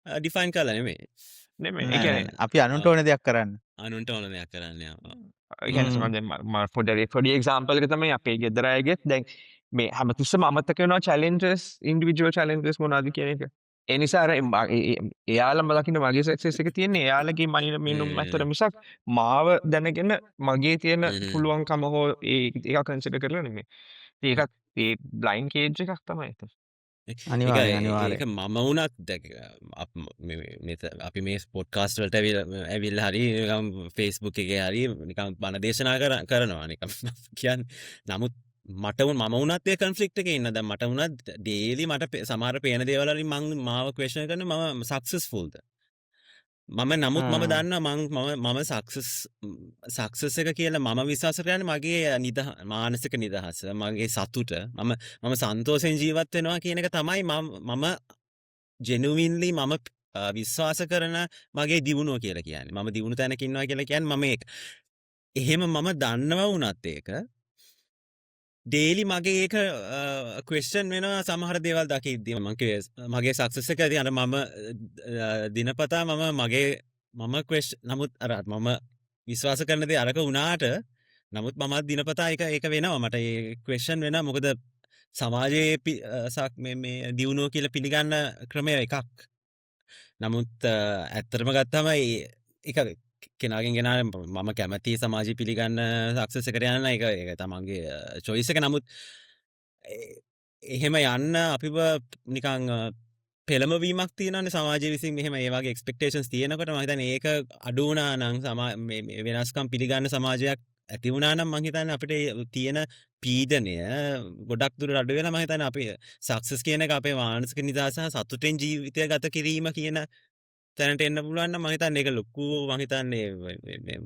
ඩිෆයින් කරලා නෙමෙයි. ඒ කියන්නේ අපි අනුන්ට ඕන දෙයක් කරන්න. අනුන්ට ඕන දෙයක් කරන්න. ඒ කියන්නේ සමහරවිට පොඩි එක්සැම්පල් එක තමයි අපේ ගෙදර අයගෙත් දැන් මේ හැමතිස්සෙම අමතක වෙනවා චැලෙන්ජස් ඉන්ඩිවිජුවල් චැලෙන්ජස් මොනවද කියන එක. ඒ නිසා අර එයාලම දකින්න මගේ සක්සස් එක තියෙන්නේ එයාලගේ මිනුම් අතර මිසක් මාව දැනගෙන මගේ තියෙන පුළුවන්කම හෝ ඒක කන්සිඩර් කරලා නෙමෙයි. ඒකත් ඒ බ්ලයින්ඩ් කේජ් එකක් තමයි ඒක. අනිවාර්යෙන් ඒක මම වුණත් අපි මේ පොඩ්කාස්ට් වලට ඇවිල්ලා හරි නිකම් Facebook එකේ හරි නිකම් බණ දේශනා කරනවා නිකම් කියන්නේ නමුත් මට මම වුණත් ඒ කන්ෆ්ලික්ට් එකේ ඉන්න දැන් මට වුණත් ඩේලි මට සමහර පේන දේවල් වලින් මම මාව ක්වෙස්චන් කරන මම සක්සස්ෆුල්ද නමුත් මම දන්නවා මම සක්සස් එක කියලා මම විශ්වාස කරන්නේ මගේ මානසික නිදහස මගේ සතුට මම සන්තෝෂෙන් ජීවත් වෙනවා කියන එක තමයි මම ජෙනුවින්ලි මම විශ්වාස කරන මගේ දියුණුව කියලා කියන්නේ. මම දියුණු තැනක ඉන්නවා කියලා කියන්නේ මම ඒක. එහෙම මම දන්නවා වුණත් ඒක ඩේලි මගේ ඒක ක්වෙස්චන් වෙනවා සමහර දේවල් දකිද්දී මගේ සක්සස් එක ඇති අර මම දිනපතා මම ක්වෙස්චන් නමුත් අර මම විශ්වාස කරන දේ අරක වුණාට නමුත් මමත් දිනපතා ඒක වෙනවා මට ඒ ක්වෙස්චන් වෙනවා මොකද සමාජයේ මේ දියුණුව කියලා පිළිගන්න ක්‍රමය එකක්. නමුත් ඇත්තටම ගත්තම ඒක කෙනගෙන් ගෙන මම කැමති සමාජය පිළිගන්න සක්සස කර යන්න එක තමන්ගේ චොයිස එක නමුත් එහෙම යන්න අපිව නිකං පෙළමවීමක් තියනන්න සමාජ විසින් මෙහම ඒවාගේ එක්ස්පෙක්ටේෂන්ස් තියෙනකට මහිතන ඒක අඩුවනා නං වෙනස්කම් පිළිගන්න සමාජයක් ඇතිවුණනම් මහිතන්න අපිට තියෙන පීඩනය ගොඩක් දුර අඩු වෙන මහිතන අපි සක්සස් කියන අපේ වානස්ක නිදහස සතුටෙන් ජීවිතය ගත කිරීම කියන තැනට එන්න පුළුවන්න මහිතන්න එක ලොක්කු මහිතන්නේ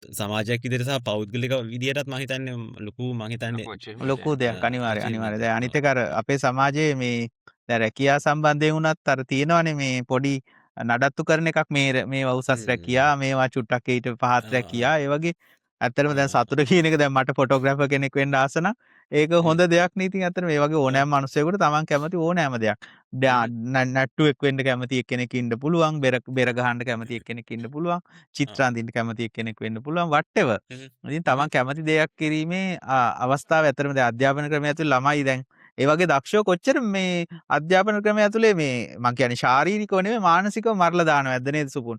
සමාජයක් විදිහට සහ පෞද්ගලික විදිහටත් මම හිතන්නේ ලොකු මම හිතන්නේ ලොකු දෙයක් අනිවාර්යයි. දැන් අනිත් එක අර අපේ සමාජයේ මේ දැන් රැකියා සම්බන්ධයෙන් වුණත් අර තියෙනවානේ මේ පොඩි නඩත්තු කරන එකක් මේවා උසස් රැකියා මේවා චුට්ටක් ඊට පහත් රැකියා ඒ වගේ ඇත්තටම දැන් සතුට කියන එක දැන් මට ෆොටෝග්‍රැෆර් කෙනෙක් වෙන්න ආස නම් ඒක හොඳ දෙයක් නේ. ඉතින් ඇත්තට මේ වගේ ඕනෑම මිනිස්සෙකුට තමන් කැමති ඕනෑම දෙයක්. නට්ටුවෙක් වෙන්න කැමති එක්කෙනෙක් ඉන්න පුළුවන්, බෙර ගහන්න කැමති එක්කෙනෙක් ඉන්න පුළුවන්, චිත්‍ර අඳින්න කැමති එක්කෙනෙක් වෙන්න පුළුවන්, whatever. ඉතින් තමන් කැමති දෙයක් කිරීමේ අවස්ථාව ඇත්තටම දැන් අධ්‍යාපන ක්‍රමය ඇතුළේ ළමයි දැන් ඒ වගේ දක්ෂයෝ කොච්චර මේ අධ්‍යාපන ක්‍රමය ඇතුළේ මේ මං කියන්නේ ශාරීරිකව නෙමෙයි මානසිකව මරලා දානවා ඇද්ද නේද සුපුන්?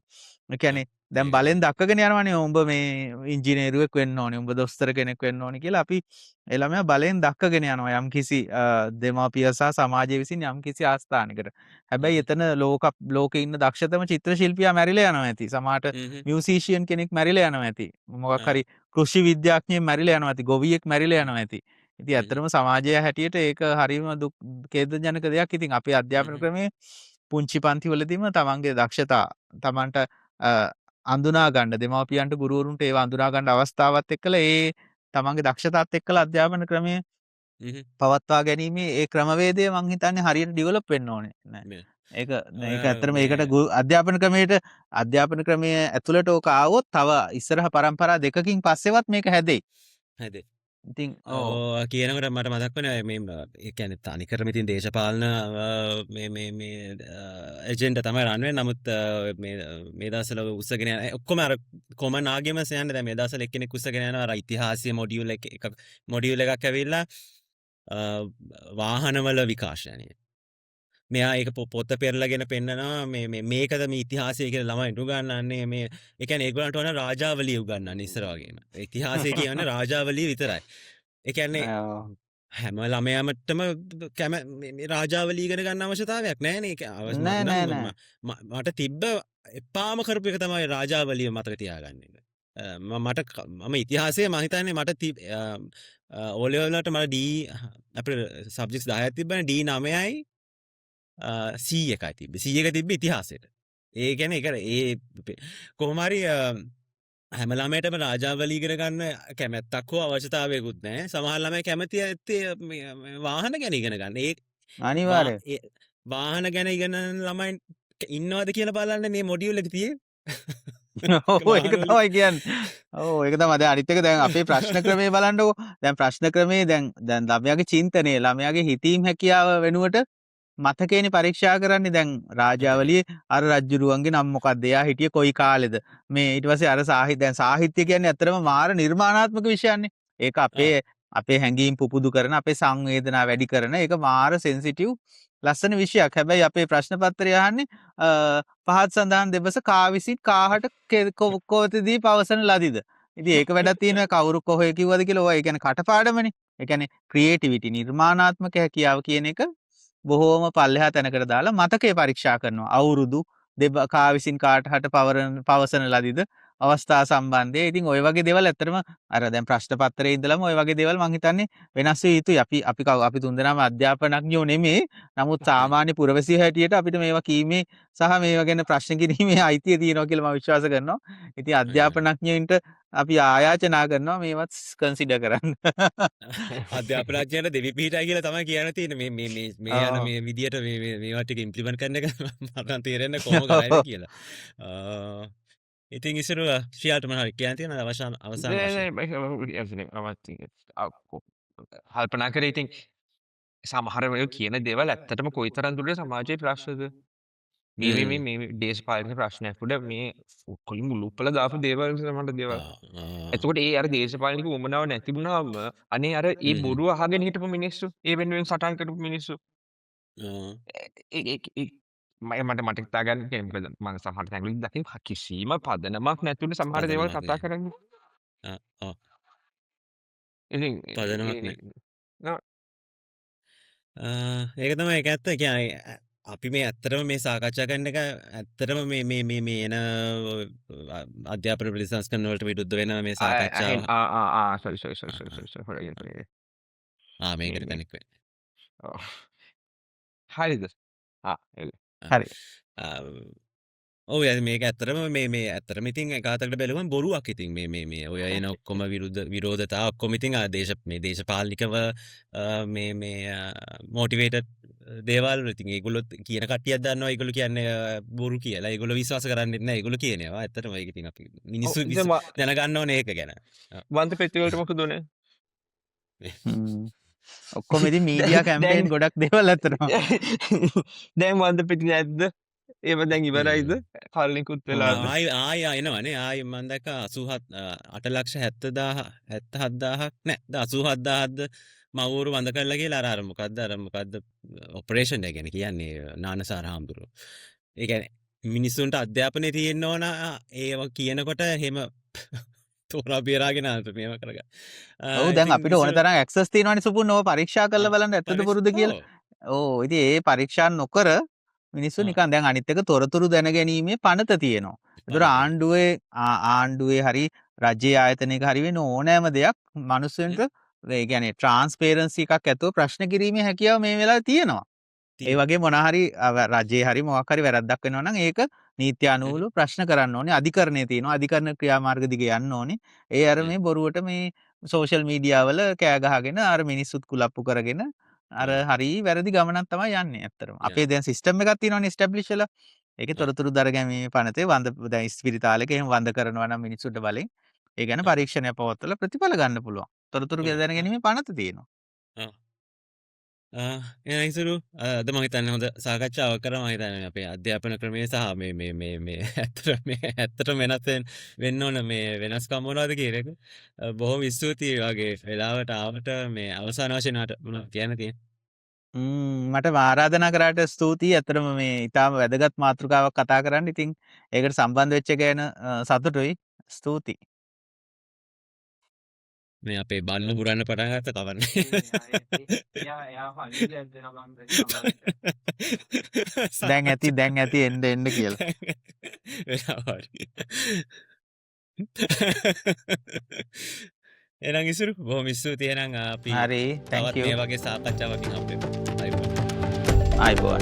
ඒ කියන්නේ දැන් බලෙන් දක්කගෙන යනවනේ උඹ මේ ඉංජිනේරුවෙක් වෙන්න ඕනේ උඹ දොස්තර කෙනෙක් වෙන්න ඕනේ කියලා අපි ඒ ළමයා බලෙන් දක්කගෙන යනවා යම්කිසි දෙමාපිය සහ සමාජය විසින් යම්කිසි ආස්ථානයකට. හැබැයි එතන ලෝකේ ඉන්න දක්ෂතම චිත්‍ර ශිල්පියා මැරිලා යනවා ඇති. සමහරට මියුසිෂියන් කෙනෙක් මැරිලා යනවා ඇති. මොකක් හරි කෘෂි විද්‍යාඥයෙක් මැරිලා යනවා ඇති. ගොවියෙක් මැරිලා යනවා ඇති. ඉතින් ඇත්තටම සමාජය හැටියට ඒක හරිම දුක් ඛේදජනක දෙයක්. ඉතින් අපේ අධ්‍යාපන ක්‍රමයේ පුංචි පන්ති වලදීම තමන්ගේ දක්ෂතා තමන්ට අඳුනා ගන්න දෙමාපියන්ට ගුරුවරුන්ට ඒව අඳුනා ගන්න අවස්ථාවත් එක්කලා ඒ තමන්ගේ දක්ෂතාවත් එක්කලා අධ්‍යාපන ක්‍රමය පවත්වා ගැනීමේ ඒ ක්‍රමවේදය මං හිතන්නේ හරියට ඩෙවලොප් වෙන්න ඕනේ නෑ. ඒක ඇත්තටම ඒකට අධ්‍යාපන ක්‍රමයේ ඇතුළට ඕක ආවොත් තව ඉස්සරහ පරම්පරා දෙකකින් පස්සෙවත් මේක හැදෙයි. හරිද? ඉතින් ඔව්. කියනකට මට මතක් වෙනවා මේ ඒ කියන්නේ තනිකරම ඉතින් දේශපාලන මේ එජෙන්ඩා තමයි රන් වෙන්නේ. නමුත් මේ දවස්වල උස්සගෙන යන ඔක්කොම අර කොමන් ආගියමස් යන්නේ දැන් මේ දවස්වල එක්කෙනෙක් උස්සගෙන යනවා අර ඉතිහාසීය මොඩියුල් එකක් ඇවිල්ලා වාහනවල විකාශනය. මෙයා ඒක පොත පෙරලගෙන පෙන්නනවා මේකද මේ ඉතිහාසය කියලා ළමයින්ට උගන්වන්නේ මේ ඒ කියන්නේ ඒගොල්ලන්ට ඕන රාජාවලිය උගන්වන්නේ ඉස්සර වගේම. ඉතිහාසය කියන්නේ රාජාවලිය විතරයි. ඒ කියන්නේ හැම ළමයාමටම මේ රාජාවලිය ඉගෙන ගන්න අවශ්‍යතාවයක් නැහැ නේ. ඒක අවශ්‍ය නෑ. මට තිබ්බ එපාම කරපු එක තමයි රාජාවලිය මතක තියාගන්න එක. මම ඉතිහාසය මම හිතන්නේ මට O level වලට මට D අපේ සබ්ජෙක්ට්ස් 10ක් තිබ්බනේ D9යි C එකයි තිබ්බේ. C එක තිබ්බේ ඉතිහාසයට. ඒ කියන්නේ ඒ කොහොම හරි හැම ළමයටම රාජාවලිය ඉගෙන ගන්න කැමැත්තක් හෝ අවශ්‍යතාවයකුත් නැහැ. සමහර ළමයි කැමති ඇත්තේ වාහන ගැන ඉගෙන ගන්න. අනිවාර්යෙන්. වාහන ගැන ඉගෙන ළමයි ඉන්නවද කියලා බලන්න මේ මොඩියුල් එක තියෙන්නේ. ඔව් ඒක තමයි කියන්නේ. ඔව් ඒක තමයි. දැන් අනිත් එක දැන් අපේ ප්‍රශ්න ක්‍රමය බලන්නකෝ. දැන් ප්‍රශ්න ක්‍රමේ දැන් ළමයාගේ චින්තනය, ළමයාගේ හිතීම් හැකියාව වෙනුවට මතකේනේ පරීක්ෂා කරන්නේ. දැන් රාජාවලියේ අර රජ්ජුරුවන්ගේ නම් මොකක්ද? එයා හිටියේ කොයි කාලෙද? මේ ඊට පස්සේ අර සාහිත්‍ය කියන්නේ ඇත්තටම මාර නිර්මාණාත්මක විෂයන්නේ. ඒක අපේ හැඟීම් පුපුදු කරන, අපේ සංවේදනා වැඩි කරන, ඒක මාර සෙන්සිටිව් ලස්සන විෂයක්. හැබැයි අපේ ප්‍රශ්න පත්‍රය අහන්නේ පහත් සඳහන් දෙබස කා විසින් කාහට කොතෙදී පවසන ලදිද. ඉතින් ඒක වැඩක් තියෙනවා කවුරු කොහේ කිව්වද කියලා. ඔය කියන්නේ කටපාඩමනේ. ඒ කියන්නේ ක්‍රියේටිවිටි නිර්මාණාත්මක හැකියාව කියන එක බොහෝම පල්ලෙහා තැනකට දාලා මතකයේ පරීක්ෂා කරනවා. අවුරුදු කා විසින් කාට හට පවසන ලදිද අවස්ථා සම්බන්ධය. ඉතින් ওই වගේ දේවල් ඇත්තටම අර දැන් ප්‍රශ්න පත්‍රයේ ඉඳලම ওই වගේ දේවල් මම හිතන්නේ වෙනස් වෙ යුතුයි. අපි තුන්දෙනාම අධ්‍යාපනඥයෝ නෙමෙයි. නමුත් සාමාන්‍ය පුරවැසියෝ හැටියට අපිට මේවා කීමේ සහ මේවා ගැන ප්‍රශ්න කිරීමේ අයිතිය තියෙනවා කියලා මම විශ්වාස කරනවා. ඉතින් අධ්‍යාපනඥයින්ට අපි ආයාචනා කරනවා මේවත් කන්සිඩර් කරන්න. අධ්‍යාපනඥයන්ට දෙවි පිහිටයි කියලා තමයි කියන්න තියෙන්නේ. මේ යන මේ විදියට මේවා ටික ඉම්ප්ලිමන්ට් කරන එක මට තේරෙන්නේ කොහොම කරයිද කියලා. ඉතින් ඉස්සර ශ්‍රියාට මොනවා හරි කියන්න තියෙනවද අවසාන කල්පනා කරේ ඉතින් සමහර වෙලාව කියන දේවල් ඇත්තටම කොයිතරම් දුරට සමාජයේ ප්‍රශ්නද මේ දේශපාලන ප්‍රශ්නයක් උඩ මේ කොලින් මුලුප්පල දාපු දේවල් සමහර දේවල්. එතකොට ඒ අර දේශපාලනික උවමනාව නැති වුණාම අනේ අර ඒ බොරුව අහගෙන හිටපු මිනිස්සු ඒ වෙනුවෙන් සටන් කරපු මිනිස්සු මට හිතා ගන්න කියන්නේ මොකද මම සමහර තැන්වල දකින්න කිසිම පදනමක් නැතුව සමහර දේවල් කතා කරන්නේ. ඉතින් පදනමක් ඒක තමයි ඒක ඇත්ත. කියන්නේ අපි මේ ඇත්තටම මේ සාකච්ඡා කරන එක ඇත්තටම මේ එන අධ්‍යාපන ප්‍රතිසංස්කරණ වලට විරුද්ධ වෙන මේ සාකච්ඡාව මේකට කනෙක් වෙන්නේ. හරිද? හරි. ඔව් මේක ඇත්තටම මේ ඇත්තටම ඉතින් එකwidehat බැලුවම බොරුවක් ඉතින් මේ ඔය එන ඔක්කොම විරෝධතා ඔක්කොම ඉතින් මේ දේශපාලනිකව මේ මොටිවේටඩ් දේවල් ඉතින් ඒගොල්ලෝ කියන කට්ටියක් දන්නවා ඒගොල්ලෝ කියන්නේ බොරු කියලා. ඒගොල්ලෝ විශ්වාස කරන්නේ නැහැ. ඒගොල්ලෝ කියනවා. ඇත්තටම ඒක ඉතින් අපි මිනිස්සු දැනගන්න ඕනේ ඒක ගැන. වන්ද පෙට්ටි වලට මොකද උනේ? ඔක්කොම ඉතින් මීඩියා කැම්පේන් ගොඩක් දේවල් ඇත්තටම. දැන් වන්ද පෙට්ටි නැද්ද? ඒව දැන් ඉවරයිද? කල්නිකුත් වෙලාද? ආයි එනවනේ. ආයි මම දැක්ක 8,70,000ක් නෑ 87,000ක්ද මවුරු වඳ කරලා කියලා අර මොකද්ද ඔපරේෂන් එක කියන්නේ නානසාර හාමුදුරුවෝ. ඒ කියන්නේ මිනිස්සුන්ට අධ්‍යාපනය තියෙන්න ඕන ඒව කියනකොට එහෙම තෝරා බේරාගෙන මේව කරගන්න. ඔව් දැන් අපිට ඕන තරම් ඇක්සස් තියෙනවනේ සුපුන් ඔය පරීක්ෂා කරලා බලන්න ඇත්තද බොරුද කියලා. ඔව් ඉතින් ඒ පරීක්ෂා නොකර මිනිස්සු නිකන් දැන් අනිත් එක තොරතුරු දැනගැනීමේ පනත තියෙනවා. ඒතර ආණ්ඩුවේ හරි රජයේ ආයතනයක හරි වෙන ඕනෑම දෙයක් මිනිස්සුන්ට ඒ කියන්නේ ට්‍රාන්ස්පරන්සි එකක් ඇතුව ප්‍රශ්න කිරීමේ හැකියාව මේ වෙලාවේ තියෙනවා. ඒ වගේ මොනවා හරි රජයේ හරි මොකක් හරි වැරද්දක් වෙනවා නම් ඒක නීති අනුකූලව ප්‍රශ්න කරන්න ඕනේ. අධිකරණයේ තියෙනවා. අධිකරණ ක්‍රියාමාර්ග දිගේ යන්න ඕනේ. ඒ අර මේ බොරුවට මේ සෝෂල් මීඩියා වල කෑ ගහගෙන අර මිනිස්සුත් කුලප්පු කරගෙන අර හරි වැරදි ගමනක් තමයි යන්නේ ඇත්තටම. අපේ දැන් සිස්ටම් එකක් තියෙනවනේ එස්ටැබ්ලිෂ් වෙලා. ඒකේ තොරතුරු දරගැනීමේ පනතේ දැන් ස්පිරිතාලෙක එහෙම වඳ කරනවා නම් මිනිස්සුන්ට බලෙන් ඒ ගැන පරීක්ෂණයක් පවත්වලා ප්‍රතිඵල ගන්න පුළුවන්. තොරතුරු ඕනේ. දැනගැනීමේ පනත තියෙනවා. එන ඉසුරු අද මම හිතන්නේ හොඳ සාකච්ඡාවක් කරා මම හිතන්නේ අපේ අධ්‍යාපන ක්‍රමය සහ මේ ඇත්තටම වෙන්න ඕන මේ වෙනස්කම් මොනවද කියන එක. බොහොම ස්තුතියි වගේ වෙලාවට ආවට මේ අවසාන වශයෙන් මොනවද කියන්න තියෙන්නේ? මට ආරාධනා කරාට ස්තුතියි. ඇත්තටම මේ ඊටාම වැදගත් මාතෘකාවක් කතා කරන්න. ඉතින් ඒකට සම්බන්ධ වෙච්ච ගැන සතුටුයි. ස්තුතියි. මේ අපේ බල්ල පුරන්න පටන් ගත්ත කවන්නේ. දැන් ඇති එන්න කියලා. වෙලාවරි. එහෙනම් ඉසුරු බොහොම ස්තුතියි. එහෙනම් අපි හරි. thank තවත් you. මේ වගේ සාකච්ඡාවකින් හම්බෙමු. ආයිබෝන්. ආයිබෝන්.